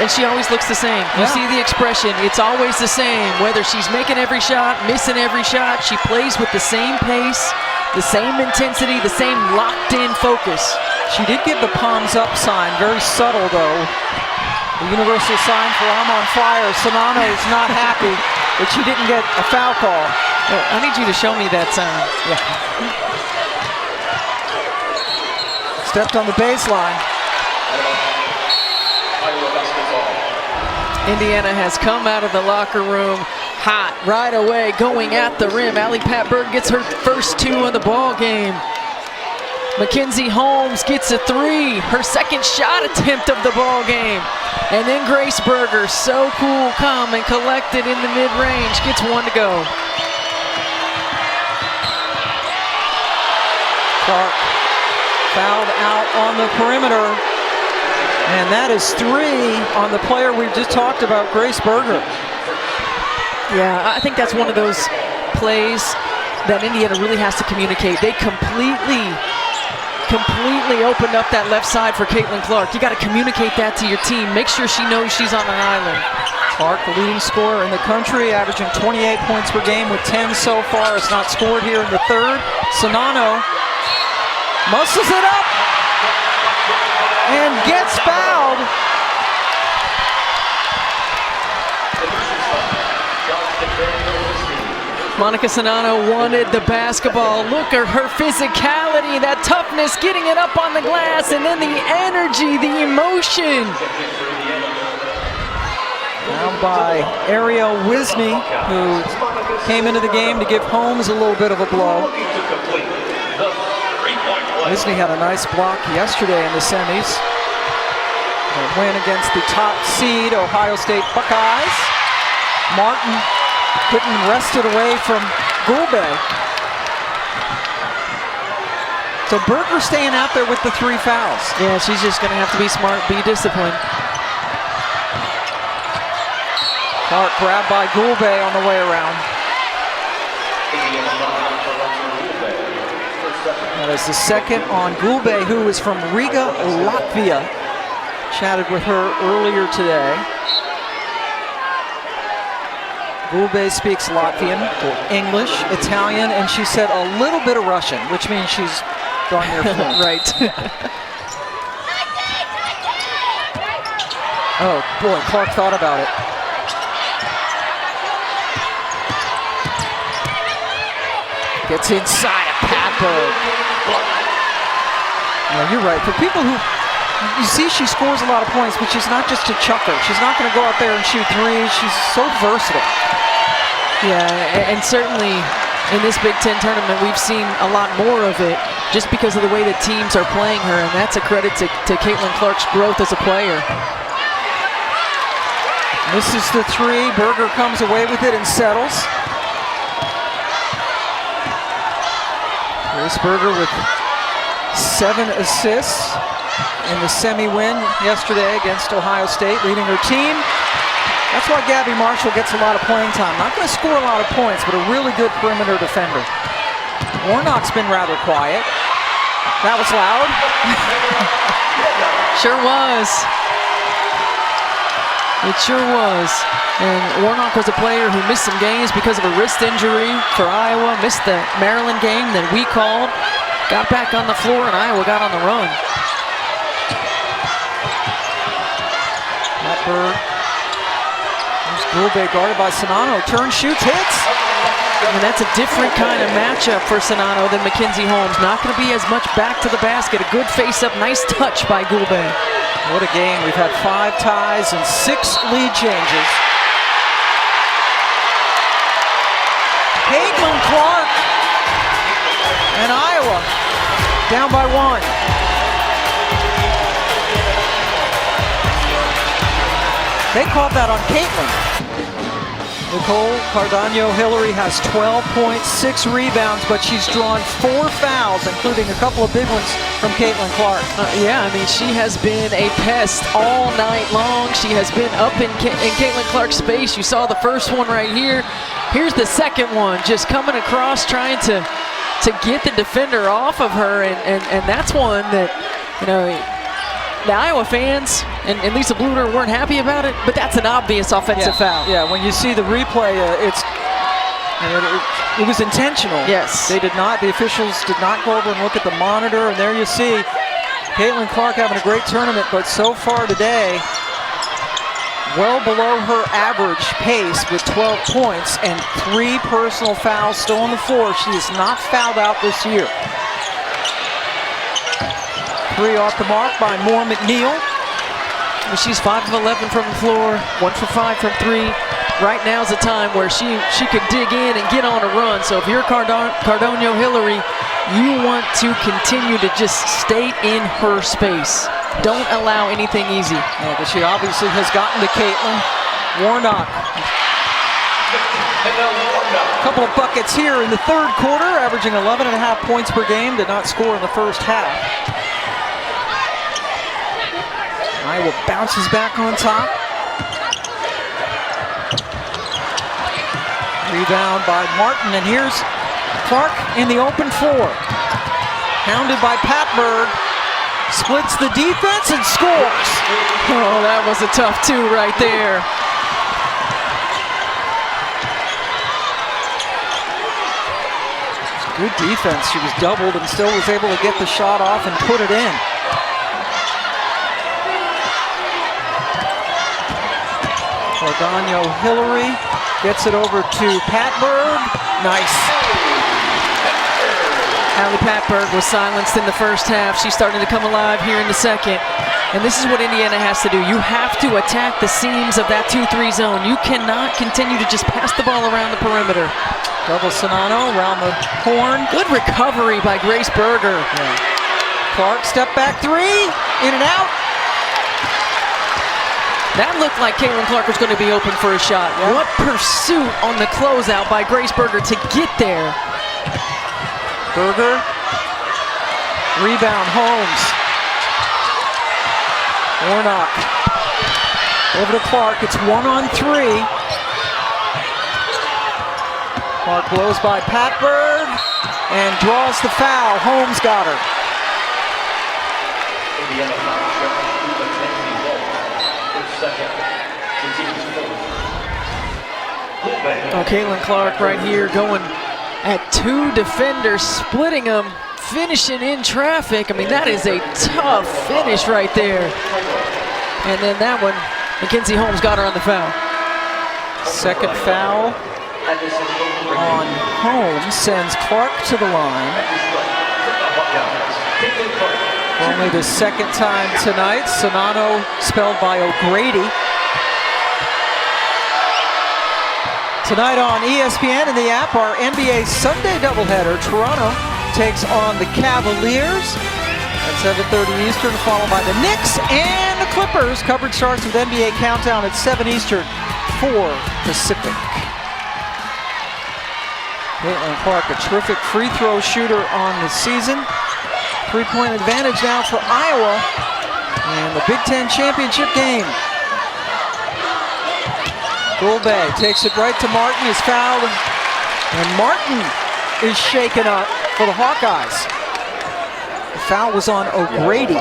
And she always looks the same. You see the expression, it's always the same. Whether she's making every shot, missing every shot, she plays with the same pace, the same intensity, the same locked-in focus. She did give the palms up sign, very subtle though. The universal sign for I'm on fire. Sonano is not happy that she didn't get a foul call. I need you to show me that sign. Yeah. Stepped on the baseline. Iowa basketball. Indiana has come out of the locker room hot right away, going at the rim. Allie Pat Berg gets her first 2 of the ball game. Mackenzie Holmes gets a 3, her second shot attempt of the ball game. And then Grace Berger, so cool, calm, and collected in the mid-range, gets 1 to go. Clark fouled out on the perimeter. And that is 3 on the player we just talked about, Grace Berger. Yeah, I think that's one of those plays that Indiana really has to communicate. They completely opened up that left side for Caitlin Clark. You got to communicate that to your team. Make sure she knows she's on an island. Clark, the leading scorer in the country, averaging 28 points per game with 10 so far. Has not scored here in the third. Sonano muscles it up and gets fouled. Monica Sonano wanted the basketball. Look at her physicality, that toughness, getting it up on the glass, and then the energy, the emotion. Down by Ariel Wisney, who came into the game to give Holmes a little bit of a blow. Wisney had a nice block yesterday in the semis. A win against the top seed Ohio State Buckeyes. Martin couldn't wrest it away from Gulbe. So Berger staying out there with the 3 fouls. Yeah, she's just going to have to be smart, be disciplined. Clark grabbed by Gulbe on the way around. That is the second on Gulbe, who is from Riga, Latvia. Chatted with her earlier today. Gulbe speaks Latvian, English, Italian, and she said a little bit of Russian, which means she's darn near fluent. Right. Oh boy, Clark thought about it. Gets inside of Pat Berg. No, you're right. For people who, you see she scores a lot of points, but she's not just a chucker. She's not going to go out there and shoot threes. She's so versatile. Yeah, and certainly in this Big Ten tournament, we've seen a lot more of it just because of the way that teams are playing her, and that's a credit to Caitlin Clark's growth as a player. Misses the 3. Berger comes away with it and settles. Grace Berger with 7 assists in the semi-win yesterday against Ohio State, leading her team. That's why Gabby Marshall gets a lot of playing time. Not going to score a lot of points, but a really good perimeter defender. Warnock's been rather quiet. That was loud. Sure was. It sure was. And Warnock was a player who missed some games because of a wrist injury for Iowa, missed the Maryland game that we called, got back on the floor, and Iowa got on the run. Matt Berg. There's Gulbe guarded by Sonano. Turn, shoots, hits. And that's a different kind of matchup for Sonano than Mackenzie Holmes. Not going to be as much back to the basket. A good face-up, nice touch by Gulbe. What a game. We've had 5 ties and 6 lead changes. Caitlin Clark and Iowa down by 1. They called that on Caitlin. Nicole Cardano-Hillary has 12 points, 6 rebounds, but she's drawn 4 fouls, including a couple of big ones from Caitlin Clark. Yeah, I mean, she has been a pest all night long. She has been up in Caitlin Clark's space. You saw the first one right here. Here's the second one, just coming across, trying to get the defender off of her, and that's one that, you know, the Iowa fans and Lisa Bluter weren't happy about it, but that's an obvious offensive foul. Yeah, when you see the replay, it was intentional. Yes. They did not, the officials did not go over and look at the monitor, and there you see Caitlin Clark having a great tournament, but so far today, well below her average pace with 12 points and 3 personal fouls still on the floor. She is not fouled out this year. three off the mark by Moore McNeil. Well, she's 5 of 11 from the floor, 1 for 5 from 3. Right now's the time where she could dig in and get on a run. So if you're Cardonio Hillary, you want to continue to just stay in her space. Don't allow anything easy. Yeah, but she obviously has gotten to Caitlin. Warnock. A couple of buckets here in the third quarter, averaging 11.5 points per game. Did not score in the first half. Iowa bounces back on top. Rebound by Martin, and here's Clark in the open floor. Hounded by Patberg. Splits the defense and scores. Oh, that was a tough two right there. Good defense. She was doubled and still was able to get the shot off and put it in. Cardonio Hillary gets it over to Patberg. Nice. Allie Patberg was silenced in the first half. She's starting to come alive here in the second. And this is what Indiana has to do. You have to attack the seams of that 2-3 zone. You cannot continue to just pass the ball around the perimeter. Double Sonano around the horn. Good recovery by Grace Berger. Yeah. Clark step back three, in and out. That looked like Caitlin Clark was going to be open for a shot. Yep. What pursuit on the closeout by Grace Berger to get there. Berger, rebound, Holmes. Warnock, over to Clark, it's 1-on-3. Clark blows by Patberg and draws the foul. Holmes got her. Indiana foul shot to Mackenzie Holmes. Her second. Continues Oh, Caitlin Clark right here going at 2 defenders, splitting them, finishing in traffic. I mean, that is a tough finish right there. And then that one, Mackenzie Holmes got her on the foul. Second foul on Holmes sends Clark to the line. Only the second time tonight. Sonano spelled by O'Grady. Tonight on ESPN and the app, our NBA Sunday doubleheader. Toronto takes on the Cavaliers at 7:30 Eastern, followed by the Knicks and the Clippers. Coverage starts with NBA Countdown at 7 Eastern, 4 Pacific. Caitlin Clark, a terrific free throw shooter on the season. 3-point advantage now for Iowa in the Big Ten championship game. Goulbe takes it right to Martin, is fouled, and Martin is shaken up for the Hawkeyes. The foul was on O'Grady.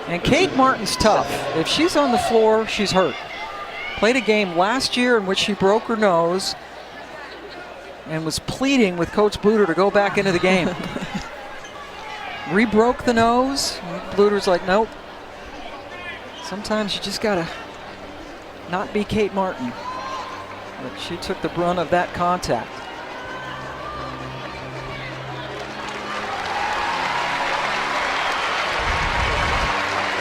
And Kate Martin's tough. If she's on the floor, she's hurt. Played a game last year in which she broke her nose and was pleading with Coach Bluter to go back into the game. Re-broke the nose. Bluter's like, nope. Sometimes you just gotta not be Kate Martin. But she took the brunt of that contact.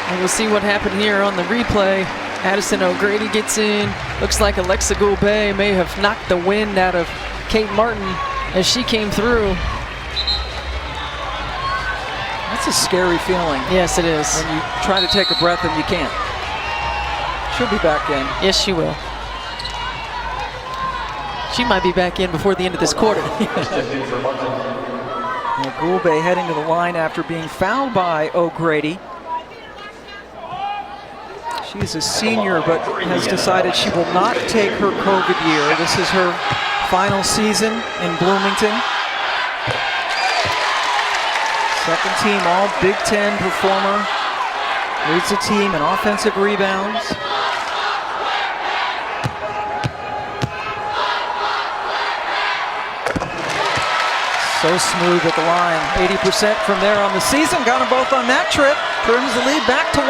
And we'll see what happened here on the replay. Addison O'Grady gets in. Looks like Alexa Goulbe may have knocked the wind out of Kate Martin as she came through. That's a scary feeling. Yes, it is. When you try to take a breath and you can't. She'll be back in. Yes, she will. She might be back in before the end of this quarter. Goulbe heading to the line after being fouled by O'Grady. She's a senior, but has decided she will not take her COVID year. This is her final season in Bloomington. Second team all Big Ten performer. Leads the team in offensive rebounds. So smooth at the line. 80% from there on the season. Got them both on that trip. Turns the lead back to 1.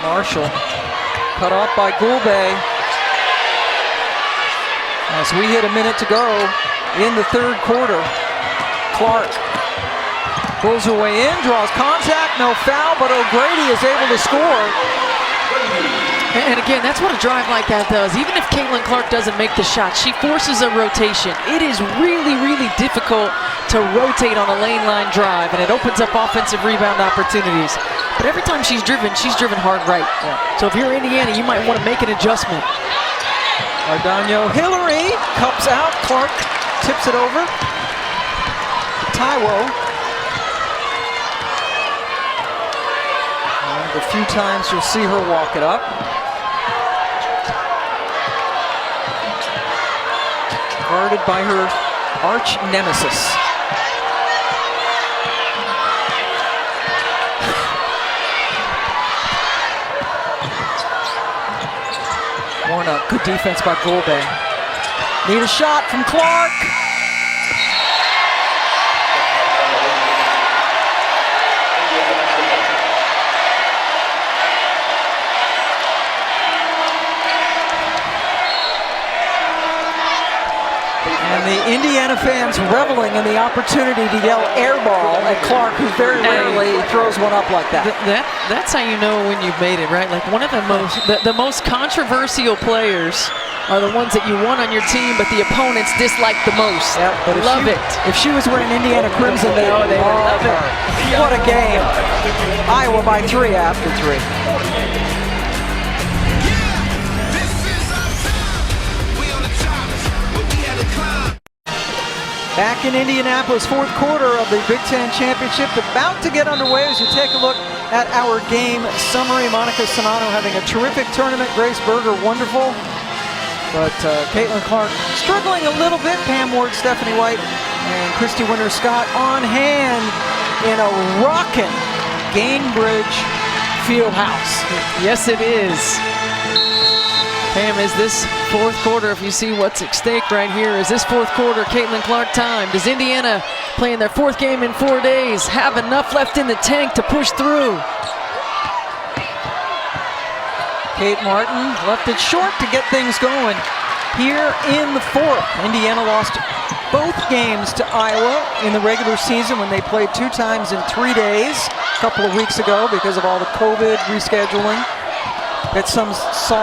Marshall Cut off by Goulbe. As we hit a minute to go in the third quarter. Clark pulls her way in, draws contact, no foul, but O'Grady is able to score. And again, that's what a drive like that does. Even if Caitlin Clark doesn't make the shot, she forces a rotation. It is really, really difficult to rotate on a lane line drive, and it opens up offensive rebound opportunities. But every time she's driven hard right. So if you're Indiana, you might want to make an adjustment. Ardano Hillary cups out. Clark tips it over. Taiwo. And a few times you'll see her walk it up. Guarded by her arch nemesis. Warnock, good defense by Goulbe. Need a shot from Clark. And the Indiana fans reveling in the opportunity to yell air ball at Clark, who very rarely throws one up like that. That's how you know when you've made it, right? Like one of the most controversial players are the ones that you want on your team, but the opponents dislike the most. Yep, but if she was wearing Indiana Crimson, they would love her. What a game. Iowa by 3 after 3. Back in Indianapolis, fourth quarter of the Big Ten Championship, about to get underway as you take a look at our game summary. Monica Sonano having a terrific tournament. Grace Berger, wonderful. But Caitlin Clark struggling a little bit. Pam Ward, Stephanie White, and Christy Winter-Scott on hand in a rockin' Gainbridge Fieldhouse. Yes, it is. Pam, is this fourth quarter, if you see what's at stake right here, is this fourth quarter Caitlin Clark time? Does Indiana, playing their fourth game in 4 days, have enough left in the tank to push through? Kate Martin left it short to get things going here in the fourth. Indiana lost both games to Iowa in the regular season when they played 2 times in 3 days a couple of weeks ago because of all the COVID rescheduling. That saw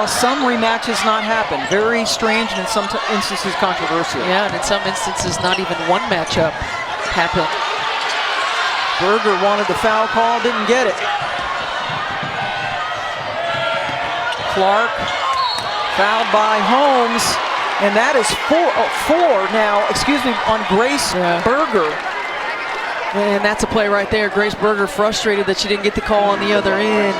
some rematches not happen. Very strange and in some instances controversial. Yeah, and in some instances not even one matchup happened. Berger wanted the foul call, didn't get it. Clark fouled by Holmes, and that is four now, on Grace Berger. And that's a play right there. Grace Berger frustrated that she didn't get the call on the other end.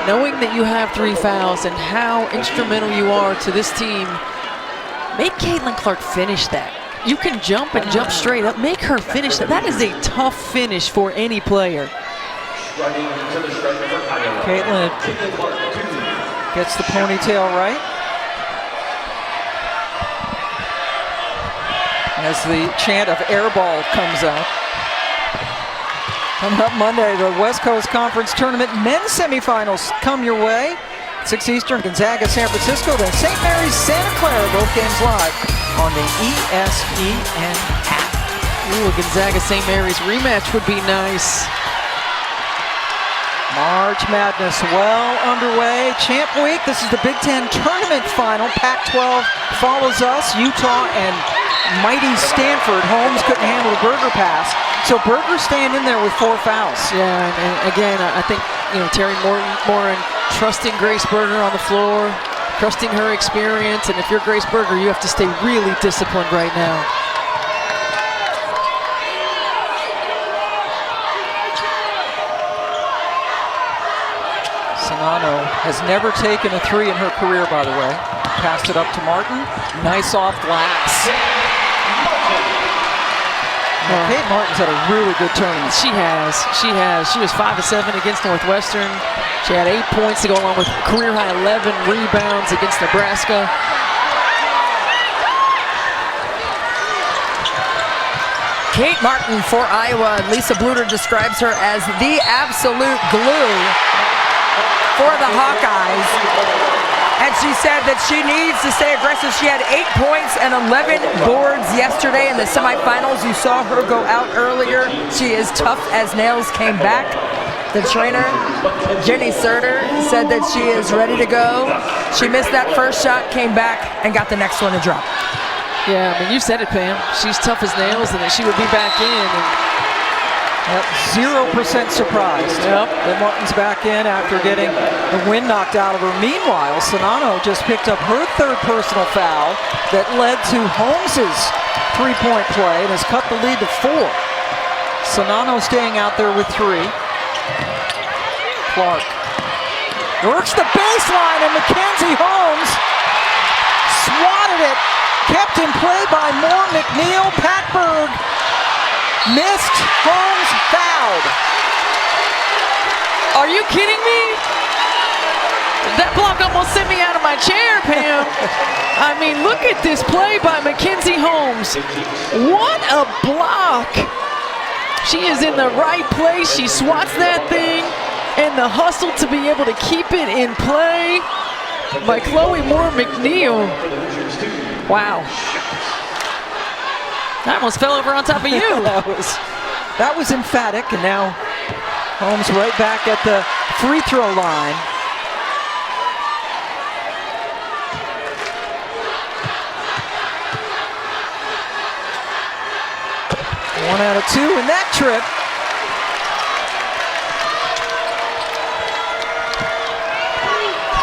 Knowing that you have 3 fouls and how instrumental you are to this team, make Caitlin Clark finish that. You can jump and jump straight up. Make her finish that. That is a tough finish for any player. Caitlin gets the ponytail right. As the chant of airball comes out. Coming up Monday, the West Coast Conference Tournament men's semifinals come your way. 6 Eastern, Gonzaga, San Francisco, then St. Mary's, Santa Clara, both games live on the ESPN app. Ooh, a Gonzaga St. Mary's rematch would be nice. March Madness well underway. Champ Week, this is the Big Ten Tournament Final. Pac-12 follows us, Utah and mighty Stanford. Holmes couldn't handle the Berger pass. So Berger staying in there with 4 fouls. Yeah, and again, I think Terry Morin trusting Grace Berger on the floor, trusting her experience, and if you're Grace Berger, you have to stay really disciplined right now. Sonano has never taken a 3 in her career, by the way. Passed it up to Martin. Nice off glass. Kate Martin's had a really good tournament. She has. She was 5 of 7 against Northwestern. She had 8 points to go along with career high 11 rebounds against Nebraska. Kate Martin for Iowa. Lisa Bluter describes her as the absolute glue for the Hawkeyes. And she said that she needs to stay aggressive. She had 8 points and 11 boards yesterday in the semifinals. You saw her go out earlier. She is tough as nails, came back. The trainer, Jenny Serter, said that she is ready to go. She missed that first shot, came back, and got the next one to drop. Yeah, I mean, you said it, Pam. She's tough as nails, and that she would be back in. Yep, 0% surprised. Yep. That Martin's back in after getting the wind knocked out of her. Meanwhile, Sonano just picked up her third personal foul that led to Holmes's three-point play and has cut the lead to 4. Sonano staying out there with 3. Clark works the baseline, and Mackenzie Holmes swatted it. Kept in play by Moore McNeil. Patberg missed. Holmes fouled. Are you kidding me? That block almost sent me out of my chair, Pam. I mean, look at this play by Mackenzie Holmes. What a block. She is in the right place. She swats that thing, and the hustle to be able to keep it in play by Chloe Moore McNeil. Wow. I almost fell over on top of you. that was emphatic, and now Holmes right back at the free throw line. One out of 2 in that trip.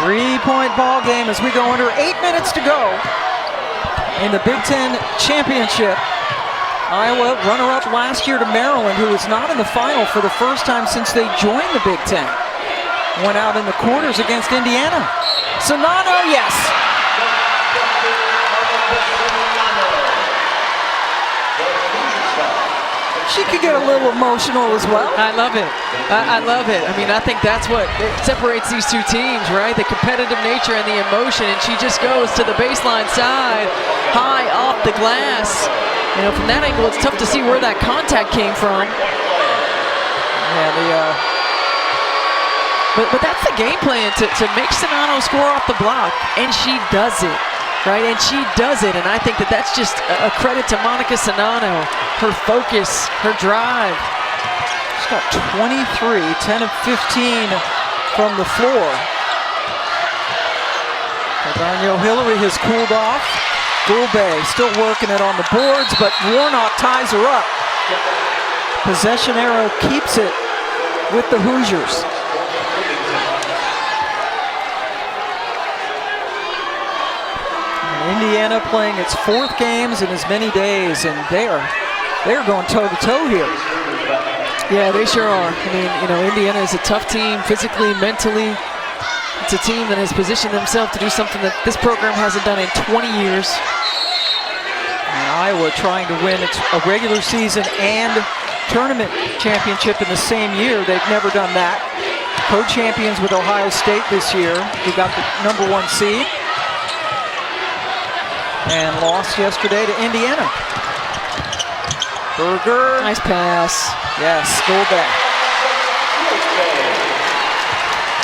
Three-point ball game as we go under 8 minutes to go in the Big Ten Championship. Iowa runner-up last year to Maryland, who was not in the final for the first time since they joined the Big Ten. Went out in the quarters against Indiana. Sonano, yes. She could get a little emotional as well. I love it. I love it. I mean, I think that's what separates these two teams, right? The competitive nature and the emotion. And she just goes to the baseline side, high off the glass. You know, from that angle, it's tough to see where that contact came from. Yeah, But that's the game plan, to make Sonano score off the block, and she does it. Right, and she does it, and I think that's just a credit to Monica Sonano, her focus, her drive. She's got 23, 10 of 15 from the floor. Cardano Hillary has cooled off. Gulbe still working it on the boards, but Warnock ties her up. Possession arrow keeps it with the Hoosiers. Indiana playing its 4th games in as many days, and they're going toe-to-toe here. Yeah, they sure are. I mean, you know, Indiana is a tough team physically, mentally. It's a team that has positioned themselves to do something that this program hasn't done in 20 years. And Iowa trying to win a regular season and tournament championship in the same year. They've never done that. Co-champions with Ohio State this year, who got the #1 seed. And lost yesterday to Indiana. Berger. Nice pass. Yes, Gulbe.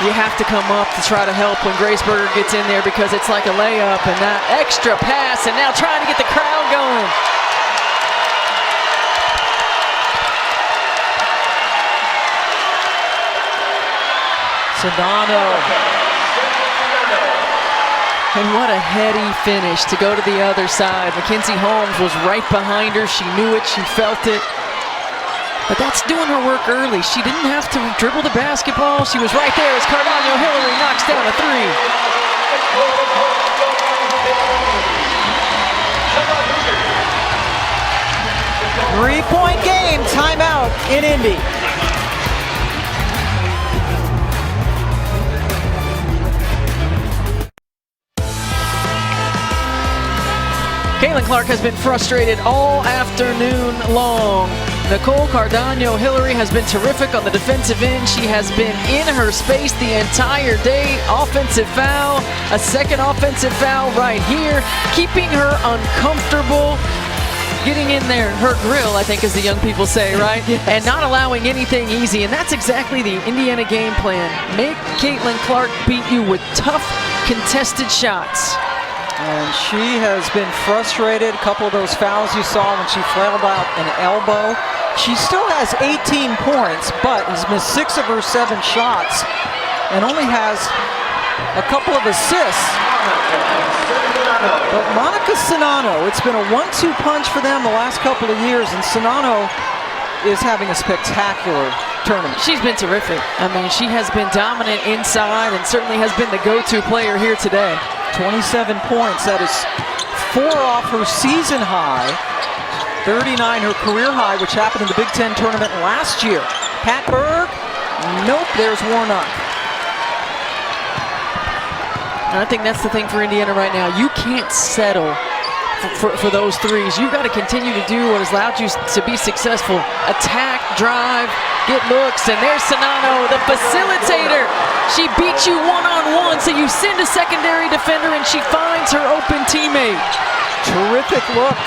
You have to come up to try to help when Grace Berger gets in there, because it's like a layup, and that extra pass, and now trying to get the crowd going. Sonano. And what a heady finish to go to the other side. Mackenzie Holmes was right behind her. She knew it, she felt it. But that's doing her work early. She didn't have to dribble the basketball. She was right there as Cardano Hillary knocks down a 3. 3-point game, timeout in Indy. Caitlin Clark has been frustrated all afternoon long. Nicole Cardano Hillary has been terrific on the defensive end. She has been in her space the entire day. Offensive foul, a second offensive foul right here, keeping her uncomfortable, getting in there, her grill, I think, as the young people say, right? Yes. And not allowing anything easy. And that's exactly the Indiana game plan. Make Caitlin Clark beat you with tough, contested shots. And she has been frustrated. A couple of those fouls you saw when she flailed out an elbow. She still has 18 points, but has missed 6 of her 7 shots and only has a couple of assists. But Monica Sonano, it's been a 1-2 punch for them the last couple of years, and Sonano is having a spectacular tournament. She's been terrific. I mean, she has been dominant inside and certainly has been the go-to player here today. 27 points, that is 4 off her season high, 39 her career high, which happened in the Big Ten tournament last year. Pat Berg, nope, there's Warnock. And I think that's the thing for Indiana right now. You can't settle for those threes. You've got to continue to do what has allowed you to be successful. Attack, drive, get looks, and there's Sonano, the facilitator. She beats you one-on-one, so you send a secondary defender and she finds her open teammate. Terrific look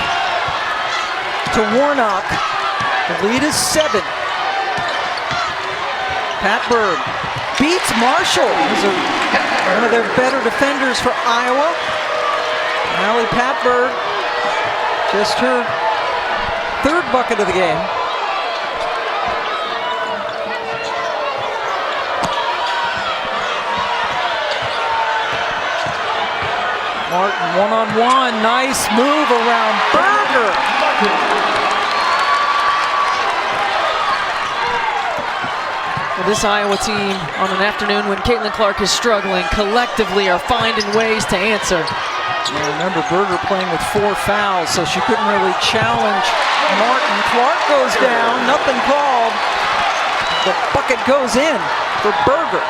to Warnock. The lead is 7. Pat Berg beats Marshall, who's one of their better defenders for Iowa. Allie Patberg, just her 3rd bucket of the game. Martin one-on-one, nice move around Berger. Well, this Iowa team on an afternoon when Caitlin Clark is struggling, collectively are finding ways to answer. Remember, Berger playing with 4 fouls, so she couldn't really challenge Martin. Clark goes down, nothing called. The bucket goes in for Berger.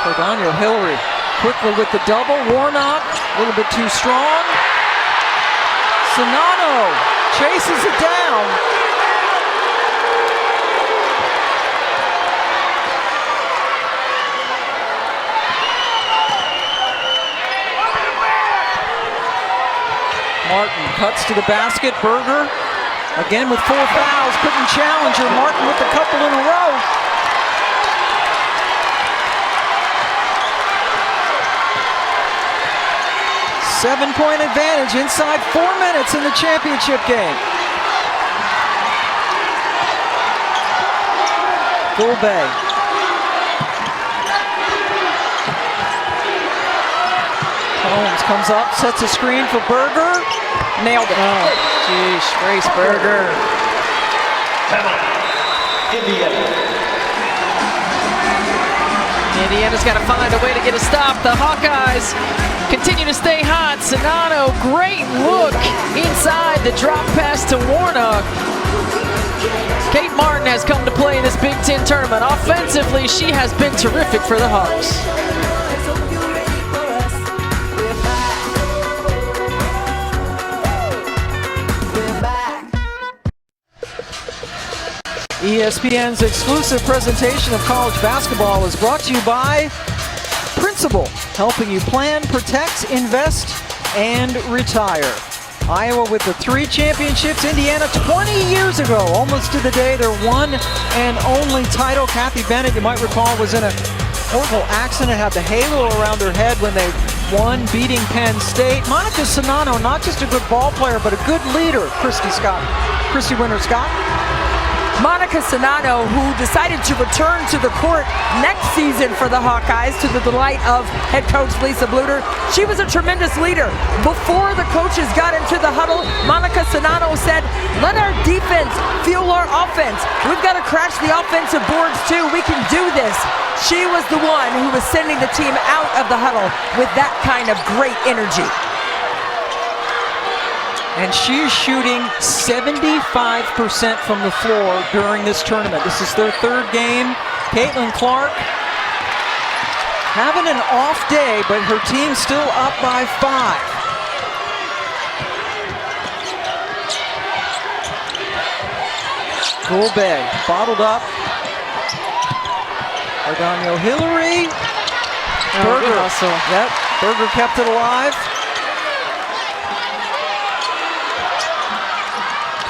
Cordano Hillary quickly with the double. Warnock, a little bit too strong. Sonano chases it down. Martin cuts to the basket. Berger again with 4 fouls. Couldn't challenge her. Martin with a couple in a row. Seven-point advantage inside 4 minutes in the championship game. Gulbe. Holmes comes up, sets a screen for Berger. Nailed it. Oh, geez, Grace Berger. Indiana's got to find a way to get a stop. The Hawkeyes continue to stay hot. Sonano, great look inside the drop pass to Warnock. Kate Martin has come to play in this Big Ten tournament. Offensively, she has been terrific for the Hawks. ESPN's exclusive presentation of college basketball is brought to you by Principal, helping you plan, protect, invest, and retire. Iowa with the 3 championships. Indiana 20 years ago, almost to the day, their one and only title. Kathy Bennett, you might recall, was in a horrible accident, had the halo around her head when they won, beating Penn State. Monica Sonano, not just a good ball player, but a good leader. Christy Winter-Scott. Monica Sonano, who decided to return to the court next season for the Hawkeyes to the delight of head coach Lisa Bluter. She was a tremendous leader. Before the coaches got into the huddle, Monica Sonano said, "Let our defense fuel our offense. We've got to crash the offensive boards too. We can do this." She was the one who was sending the team out of the huddle with that kind of great energy. And she's shooting 75% from the floor during this tournament. This is their 3rd game. Caitlin Clark having an off day, but her team's still up by 5. Gulbe bottled up. Cordano Hillary. Berger. Yep, Berger kept it alive.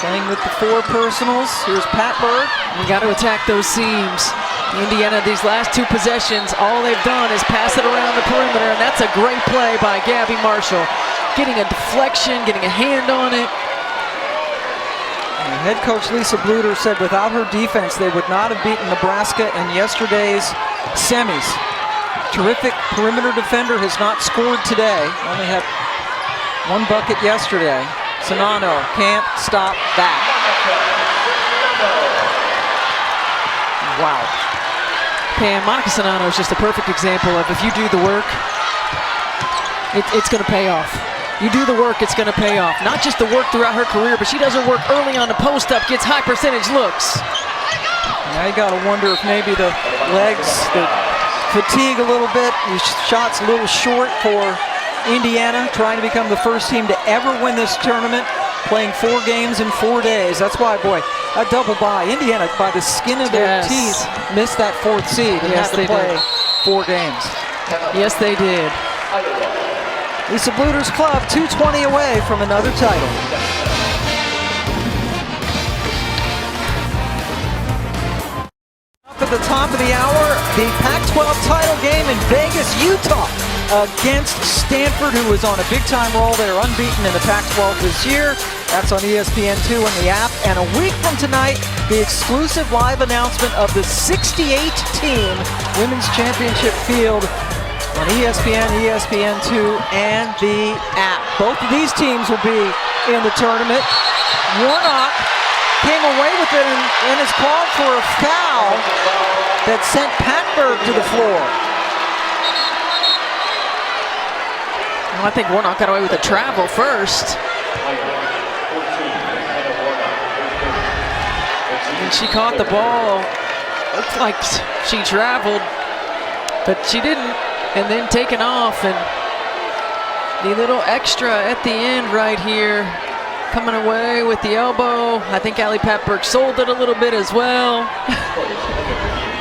Playing with the 4 personals. Here's Pat Berg. We got to attack those seams. Indiana, these last 2 possessions, all they've done is pass it around the perimeter, and that's a great play by Gabby Marshall. Getting a deflection, getting a hand on it. And head coach Lisa Bluter said without her defense, they would not have beaten Nebraska in yesterday's semis. Terrific perimeter defender, has not scored today. Only had 1 bucket yesterday. Sonano can't stop that. Wow. Pam, Monica Sonano is just a perfect example of if you do the work, it's going to pay off. You do the work, it's going to pay off. Not just the work throughout her career, but she does her work early on the post-up, gets high percentage looks. Now you got to wonder if maybe the legs, the fatigue a little bit. These shots a little short for Indiana, trying to become the first team to ever win this tournament, playing 4 games in 4 days. That's why, boy, a double bye. Indiana, by the skin of their teeth, missed that 4th seed and had to play 4 games. Yes, they did. Lisa Bluter's club 220 away from another title. Up at the top of the hour, the Pac-12 title game in Vegas, Utah, against Stanford, who is on a big-time roll. They're unbeaten in the Pac-12 this year. That's on ESPN2 and the app. And a week from tonight, the exclusive live announcement of the 68-team Women's Championship field on ESPN, ESPN2, and the app. Both of these teams will be in the tournament. Warnock came away with it and is called for a foul that sent Patberg to the floor. Well, I think Warnock got away with a travel first. And she caught the ball. Looked like she traveled, but she didn't. And then taken off, and the little extra at the end right here, coming away with the elbow. I think Allie Patberg sold it a little bit as well.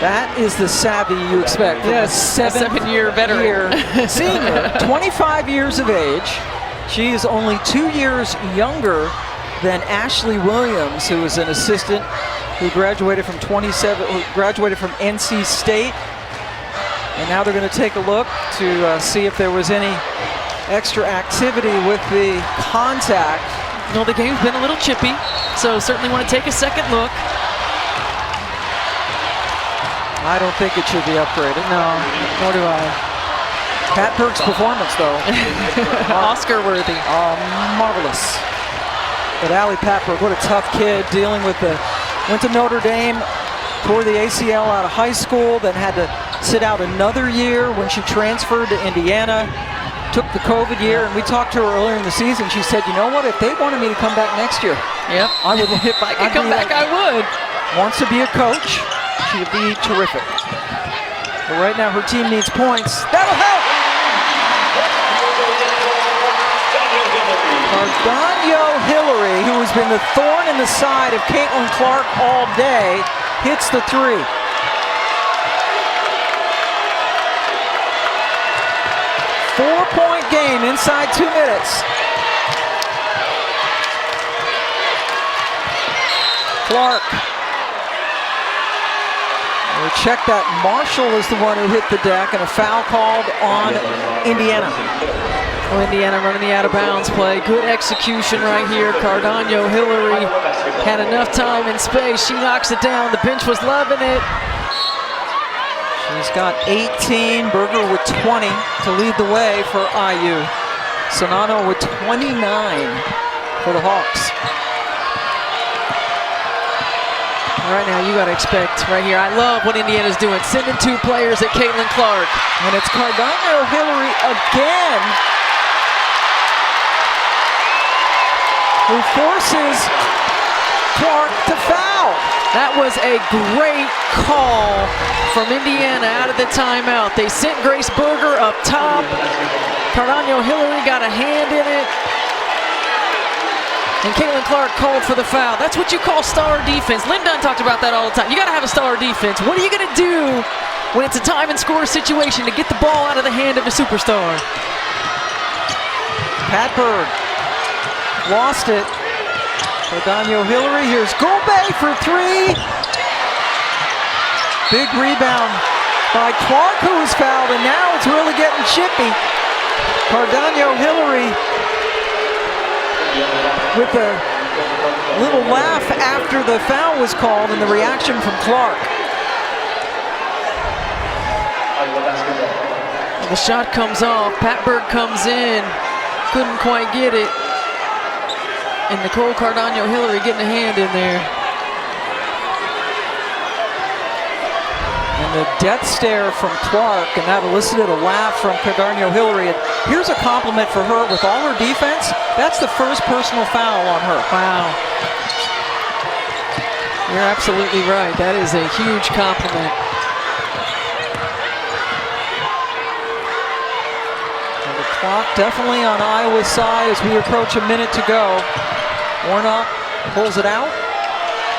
That is the savvy you expect. Yes, a 7-year veteran. Senior, 25 years of age. She is only 2 years younger than Ashley Williams, who is an assistant who graduated from NC State. And now they're going to take a look to see if there was any extra activity with the contact. No, the game's been a little chippy, so certainly want to take a second look. I don't think it should be upgraded. No, nor do I. Patberg's performance, though. Oscar-worthy. Marvelous. But Allie Patberg, what a tough kid, dealing with went to Notre Dame, tore the ACL out of high school, then had to sit out another year when she transferred to Indiana, took the COVID year, and we talked to her earlier in the season. She said, you know what, if they wanted me to come back next year, yep, I would. if I could come back, I would. Wants to be a coach. She would be terrific. But right now her team needs points. That'll help! Cardano Hillary, who has been the thorn in the side of Caitlin Clark all day, hits the 3. Four-point game inside 2 minutes. Clark. We'll check that. Marshall is the one who hit the deck, and a foul called on Indiana. Well, Indiana running the out-of-bounds play. Good execution right here. Cardano Hillary had enough time and space. She knocks it down. The bench was loving it. She's got 18, Berger with 20 to lead the way for IU. Sonano with 29 for the Hawks. Right now, you got to expect right here. I love what Indiana's doing, sending 2 players at Caitlin Clark. And it's Cardano Hillary again, who forces Clark to foul. That was a great call from Indiana out of the timeout. They sent Grace Berger up top. Cardano Hillary got a hand in it. And Caitlin Clark called for the foul. That's what you call star defense. Lynn Dunn talked about that all the time. You got to have a star defense. What are you going to do when it's a time and score situation to get the ball out of the hand of a superstar? Patberg lost it. Cardano Hillary, here's Golbe for 3. big rebound by Clark, who was fouled, and now it's really getting chippy. Cardano Hillary with a little laugh after the foul was called and the reaction from Clark. The shot comes off, Pat Berg comes in, couldn't quite get it. And Nicole Cardano Hillary getting a hand in there. And the death stare from Clark, and that elicited a laugh from Cardano Hillary. And here's a compliment for her with all her defense. That's the first personal foul on her. Wow. You're absolutely right. That is a huge compliment. And the clock definitely on Iowa's side as we approach a minute to go. Warnock pulls it out.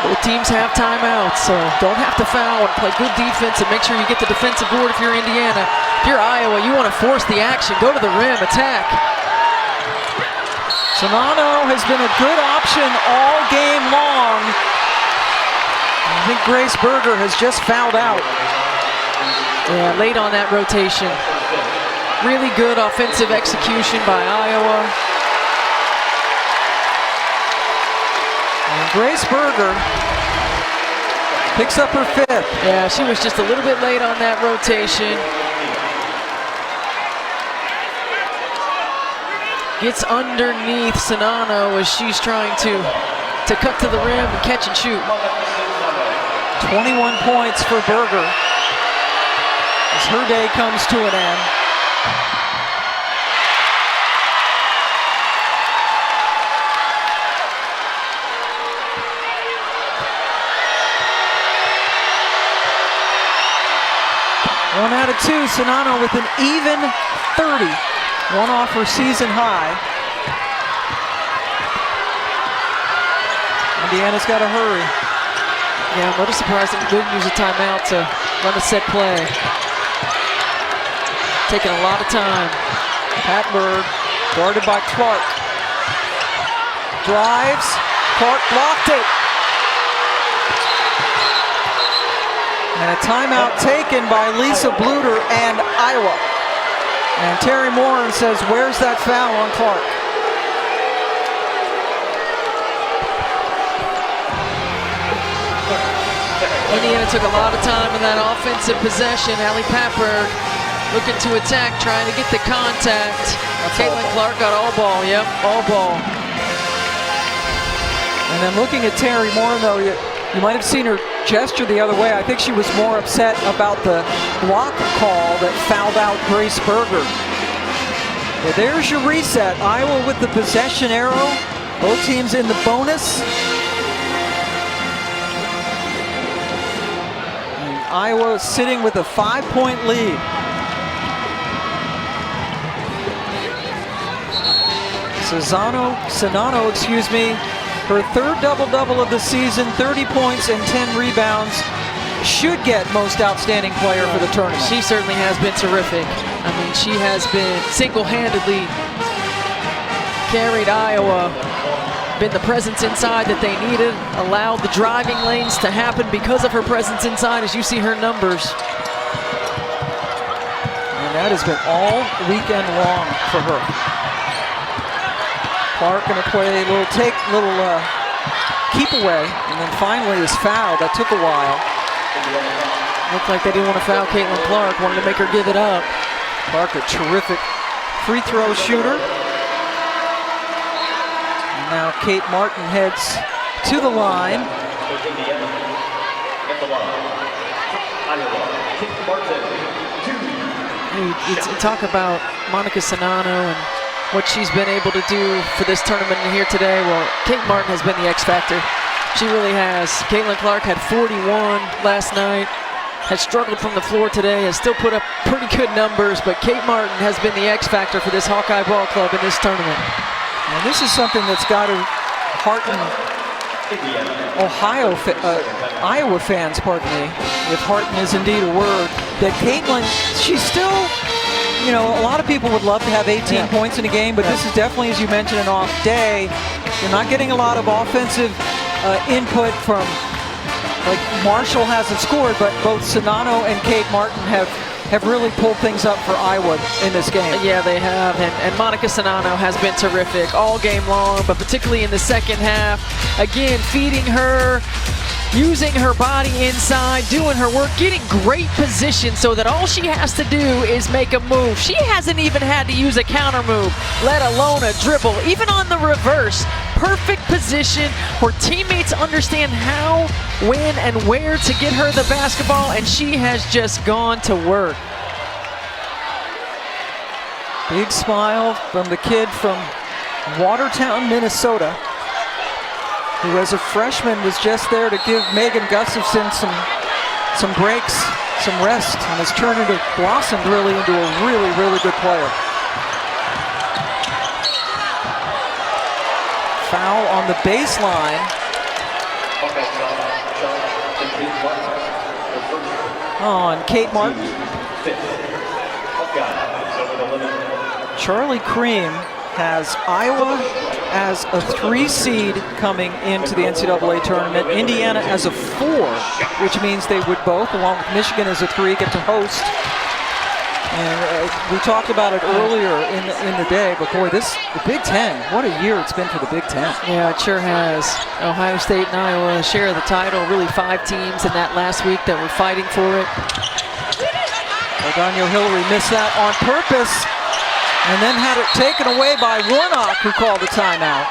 Both teams have timeouts, so don't have to foul and play good defense and make sure you get the defensive board if you're Indiana. If you're Iowa, you want to force the action, go to the rim, attack. Sonano has been a good option all game long. I think Grace Berger has just fouled out. Yeah, late on that rotation. Really good offensive execution by Iowa. And Grace Berger picks up her fifth. Yeah, she was just a little bit late on that rotation. Gets underneath Sonano as she's trying to cut to the rim and catch and shoot. 21 points for Berger as her day comes to an end. One out of two, Sonano with an even 30. One off her season high. Indiana's got to hurry. Yeah, I'm a little surprised that they didn't use a timeout to run a set play. Taking a lot of time. Pat Berg, guarded by Clark. Drives, Clark blocked it. And a timeout taken by Lisa Bluter and Iowa. And Terry Moran says, where's that foul on Clark? Indiana took a lot of time in that offensive possession. Allie Papberg looking to attack, trying to get the contact. Caitlin Clark got all ball, yep, all ball. And then looking at Terry Moran, though, you might have seen her gesture the other way. I think she was more upset about the block call that fouled out Grace Berger. Well, there's your reset. Iowa with the possession arrow. Both teams in the bonus. And Iowa sitting with a 5-point lead. Sonano, excuse me, her third double-double of the season, 30 points and 10 rebounds. Should get most outstanding player for the tournament. She certainly has been terrific. I mean, she has been single-handedly carried Iowa, been the presence inside that they needed, allowed the driving lanes to happen because of her presence inside, as you see her numbers. And that has been all weekend long for her. Clark gonna play a little keep away, and then finally is fouled. That took a while. Looked like they didn't want to foul Caitlin Clark, wanted to make her give it up. Clark, a terrific free throw shooter. And now Kate Martin heads to the line. You talk about Monica Sonano and what she's been able to do for this tournament here today. Well, Kate Martin has been the X factor. She really has. Caitlin Clark had 41 last night, has struggled from the floor today, has still put up pretty good numbers, but Kate Martin has been the X factor for this Hawkeye ball club in this tournament. And this is something that's got to hearten Iowa fans, pardon me, if hearten is indeed a word, that Caitlin, she's still, you know, a lot of people would love to have 18 points in a game, but this is definitely, as you mentioned, an off day. You're not getting a lot of offensive input from like Marshall hasn't scored, but both Sonano and Kate Martin have really pulled things up for Iowa in this game. Yeah, they have, and Monica Sonano has been terrific all game long, but particularly in the second half. Again, feeding her, using her body inside, doing her work, getting great position so that all she has to do is make a move. She hasn't even had to use a counter move, let alone a dribble, even on the reverse. Perfect position. Her teammates understand how, when, and where to get her the basketball, and she has just gone to work. Big smile from the kid from Watertown, Minnesota, who as a freshman was just there to give Megan Gustafson some breaks, some rest, and has blossomed really into a really, really good player. Foul on the baseline. On Kate Martin. Charlie Cream has Iowa as a 3 seed coming into the NCAA tournament. Indiana as a 4, which means they would both, along with Michigan as a 3, get to host. And we talked about it earlier in the day, but boy, the Big Ten, what a year it's been for the Big Ten. Yeah, it sure has. Ohio State and Iowa share the title. Really 5 teams in that last week that were fighting for it. Daniel Hillary missed that on purpose and then had it taken away by Warnock, who called the timeout.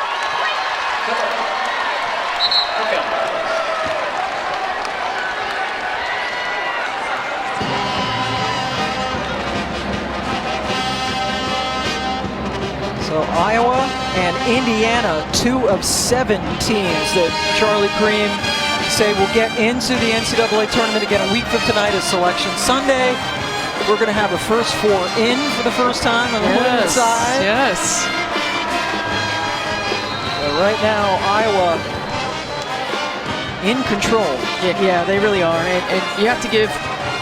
So Iowa and Indiana, 2 of 7 teams that Charlie Cream say will get into the NCAA tournament again a week from tonight as Selection Sunday. We're going to have a first 4 in for the first time on the women's side. Yes. But right now, Iowa in control. Yeah, they really are, and you have to give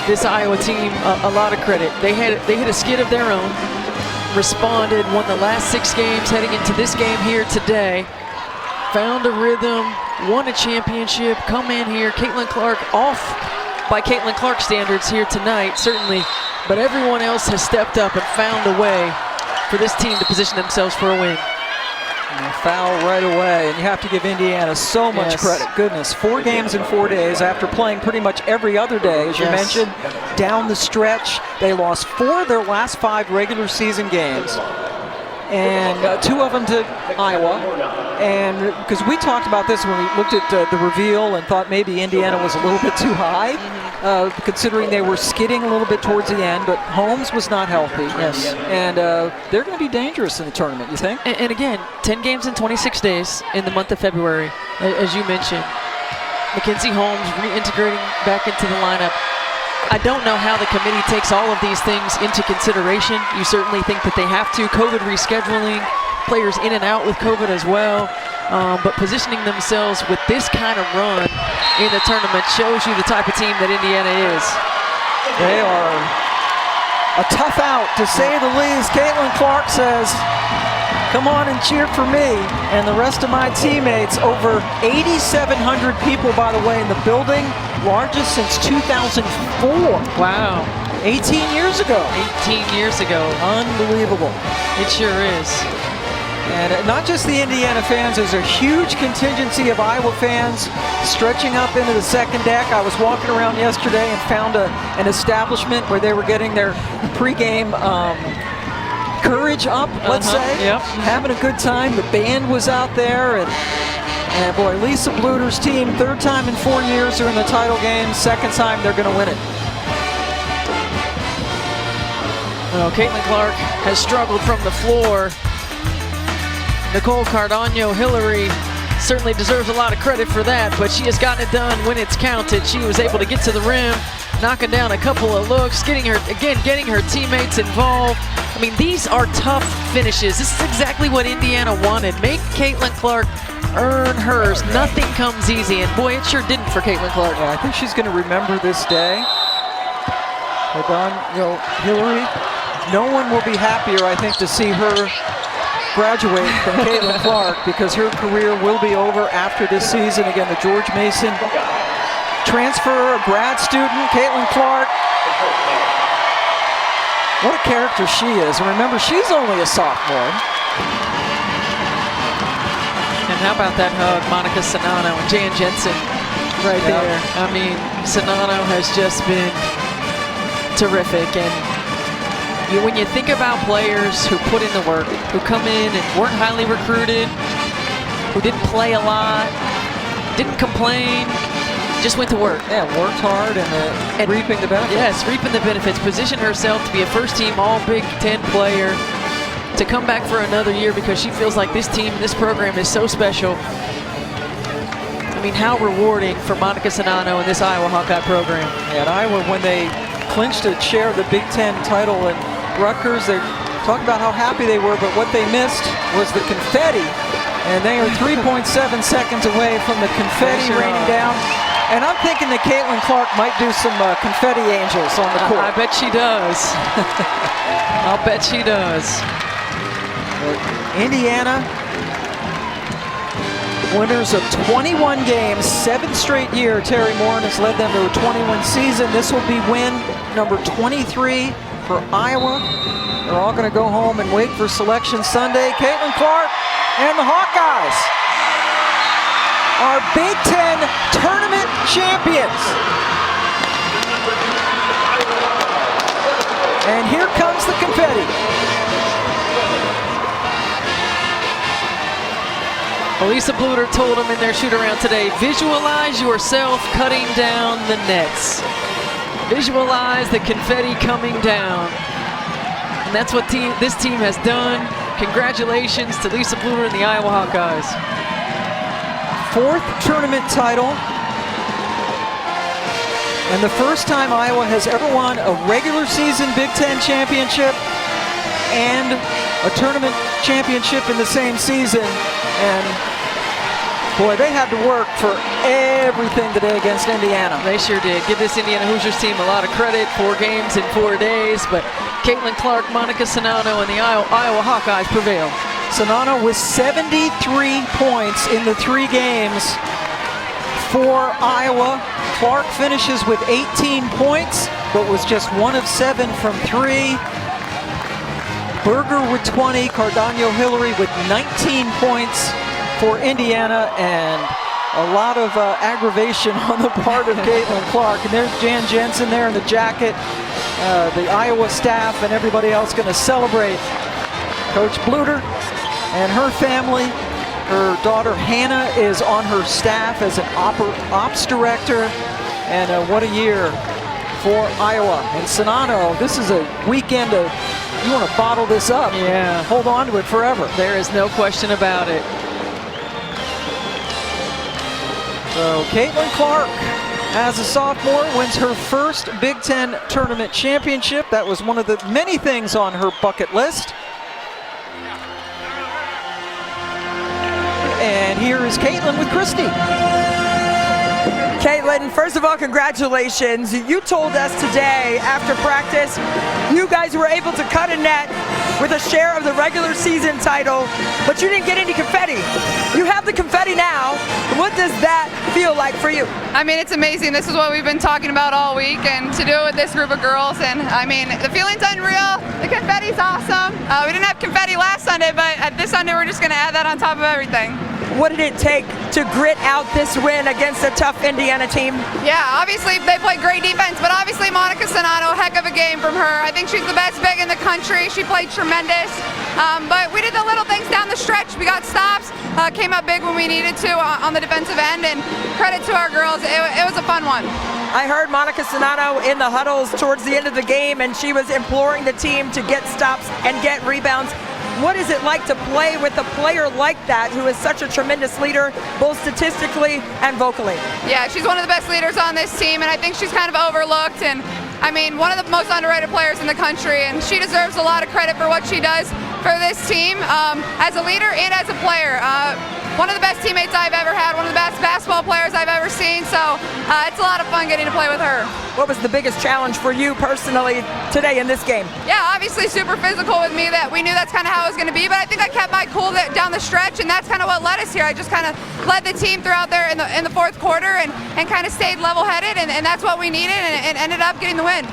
this Iowa team a lot of credit. They hit a skid of their own. Responded, won the last 6 games heading into this game here today. Found a rhythm, won a championship, come in here. Caitlin Clark off by Caitlin Clark standards here tonight, certainly. But everyone else has stepped up and found a way for this team to position themselves for a win. And a foul right away, and you have to give Indiana so much credit. Goodness, 4 games in 4 days after playing pretty much every other day, as you mentioned, down the stretch. They lost 4 of their last 5 regular season games, and 2 of them to Iowa. And because we talked about this when we looked at the reveal and thought maybe Indiana was a little bit too high, considering they were skidding a little bit towards the end, but Holmes was not healthy. Yes. And they're going to be dangerous in the tournament, you think? And again, 10 games in 26 days in the month of February, as you mentioned. Mackenzie Holmes reintegrating back into the lineup. I don't know how the committee takes all of these things into consideration. You certainly think that they have to. COVID rescheduling, players in and out with COVID as well. But positioning themselves with this kind of run in the tournament shows you the type of team that Indiana is. They are a tough out, to say the least. Caitlin Clark says, come on and cheer for me and the rest of my teammates. Over 8,700 people, by the way, in the building. Largest since 2004. Wow. 18 years ago. 18 years ago. Unbelievable. It sure is. And not just the Indiana fans, there's a huge contingency of Iowa fans stretching up into the second deck. I was walking around yesterday and found an establishment where they were getting their pregame courage up, let's say. Yep. Having a good time. The band was out there, and boy, Lisa Bluter's team, 3rd time in 4 years they're in the title game. 2nd time they're going to win it. Well, Caitlin Clark has struggled from the floor. Nicole Cardano-Hillary certainly deserves a lot of credit for that, but she has gotten it done when it's counted. She was able to get to the rim, knocking down a couple of looks, getting her teammates involved. I mean, these are tough finishes. This is exactly what Indiana wanted. Make Caitlin Clark earn hers. Nothing comes easy, and boy, it sure didn't for Caitlin Clark. Yeah, I think she's going to remember this day. Hillary, no one will be happier, I think, to see her graduate from Caitlin Clark, because her career will be over after this season. Again, the George Mason transfer, a grad student, Caitlin Clark. What a character she is. And remember, she's only a sophomore. And how about that hug, Monica Sonano and Jan Jensen right there. I mean, Sonano has just been terrific. And when you think about players who put in the work, who come in and weren't highly recruited, who didn't play a lot, didn't complain, just went to work. Yeah, worked hard and reaping the benefits. Yes, reaping the benefits. Positioned herself to be a first-team All-Big 10 player, to come back for another year because she feels like this team, this program is so special. I mean, how rewarding for Monica Sonano and this Iowa Hawkeye program. Yeah, at Iowa, when they clinched a share of the Big Ten title at Rutgers, they talked about how happy they were, but what they missed was the confetti. And they are 3.7 seconds away from the confetti raining down. And I'm thinking that Caitlin Clark might do some confetti angels on the court. I bet she does. I'll bet she does. Indiana, winners of 21 games, 7th straight year. Terry Morin has led them to a 21 season. This will be win number 23 for Iowa. They're all going to go home and wait for Selection Sunday. Caitlin Clark and the Hawkeyes are Big Ten tournament champions. And here comes the confetti. Lisa Bluter told them in their shoot-around today, visualize yourself cutting down the nets. Visualize the confetti coming down. And that's what this team has done. Congratulations to Lisa Bluter and the Iowa Hawkeyes. 4th tournament title. And the first time Iowa has ever won a regular season Big Ten championship and a tournament championship in the same season. And boy, they had to work for everything today against Indiana. They sure did. Give this Indiana Hoosiers team a lot of credit. 4 games in 4 days, but Caitlin Clark, Monica Sonano, and the Iowa Hawkeyes prevail. Sonano with 73 points in the 3 games for Iowa. Clark finishes with 18 points, but was just 1 of 7 from 3. Berger with 20, Cardano Hillary with 19 points for Indiana, and a lot of aggravation on the part of Caitlin Clark. And there's Jan Jensen there in the jacket, the Iowa staff and everybody else going to celebrate Coach Bluter and her family. Her daughter Hannah is on her staff as an ops director, and what a year for Iowa. And Sonano, this is a weekend of, you want to bottle this up. Yeah. Hold on to it forever. There is no question about it. So Caitlin Clark, as a sophomore, wins her first Big Ten tournament championship. That was one of the many things on her bucket list. And here is Caitlin with Christy. Caitlin, first of all, congratulations. You told us today after practice, you guys were able to cut a net with a share of the regular season title, but you didn't get any confetti. You have the confetti now. What does that feel like for you? I mean, it's amazing. This is what we've been talking about all week, and to do it with this group of girls, and I mean, the feeling's unreal. The confetti's awesome. We didn't have confetti last Sunday, but this Sunday we're just gonna add that on top of everything. What did it take to grit out this win against a tough Indiana team? Yeah, obviously they played great defense, but obviously Monica Sonano, heck of a game from her. I think she's the best big in the country. She played tremendous, but we did the little things down the stretch. We got stops, came up big when we needed to on the defensive end, and credit to our girls. It was a fun one. I heard Monica Sonano in the huddles towards the end of the game, and she was imploring the team to get stops and get rebounds. What is it like to play with a player like that who is such a tremendous leader, both statistically and vocally? Yeah, she's one of the best leaders on this team, and I think she's kind of overlooked, and I mean, one of the most underrated players in the country, and she deserves a lot of credit for what she does for this team as a leader and as a player. one of the best teammates I've ever had, one of the best basketball players I've ever seen. So it's a lot of fun getting to play with her. What was the biggest challenge for you personally today in this game? Yeah, obviously super physical with me. That we knew that's kind of how it was going to be, but I think I kept my cool down the stretch, and that's kind of what led us here. I just kind of led the team throughout there in the fourth quarter and kind of stayed level-headed, and that's what we needed, and ended up getting the win.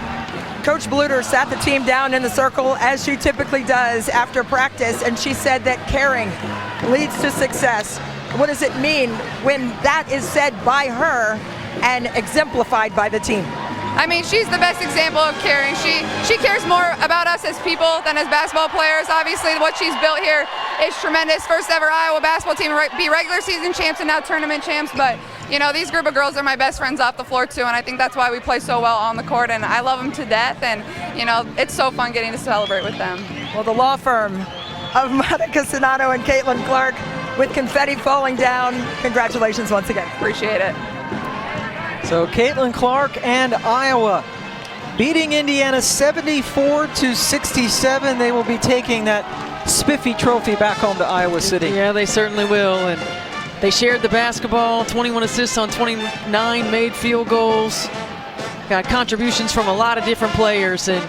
Coach Bluter sat the team down in the circle as she typically does after practice, and she said that caring leads to success. What does it mean when that is said by her and exemplified by the team? I mean, she's the best example of caring. She cares more about us as people than as basketball players. Obviously, what she's built here is tremendous. First ever Iowa basketball team be regular season champs and now tournament champs. But, you know, these group of girls are my best friends off the floor, too. And I think that's why we play so well on the court. And I love them to death. And, you know, it's so fun getting to celebrate with them. Well, the law firm of Monica Sonato and Caitlin Clark with confetti falling down. Congratulations once again. Appreciate it. So Caitlin Clark and Iowa beating Indiana 74-67. They will be taking that spiffy trophy back home to Iowa City. Yeah, they certainly will. And they shared the basketball, 21 assists on 29 made field goals. Got contributions from a lot of different players, and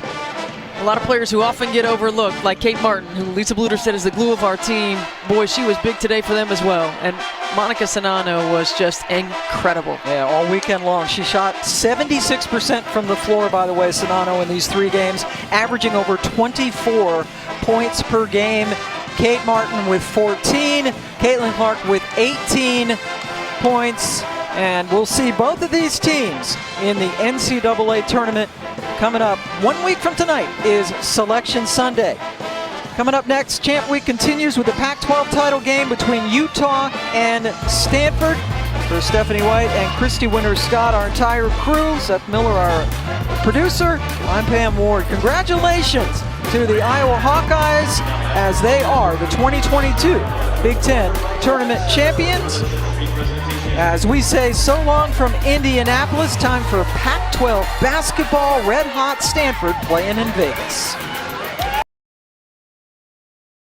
a lot of players who often get overlooked, like Kate Martin, who Lisa Bluter said is the glue of our team. Boy, she was big today for them as well. And Monica Sonato was just incredible. Yeah, all weekend long. She shot 76% from the floor, by the way, Sonato, in these 3 games, averaging over 24 points per game. Kate Martin with 14, Caitlin Clark with 18 points. And we'll see both of these teams in the NCAA tournament coming up. 1 week from tonight is Selection Sunday. Coming up next, Champ Week continues with the Pac-12 title game between Utah and Stanford. For Stephanie White and Christy Winters-Scott, our entire crew, Seth Miller, our producer, I'm Pam Ward. Congratulations to the Iowa Hawkeyes as they are the 2022 Big Ten tournament champions. As we say so long from Indianapolis, time for Pac-12 basketball. Red Hot Stanford playing in Vegas.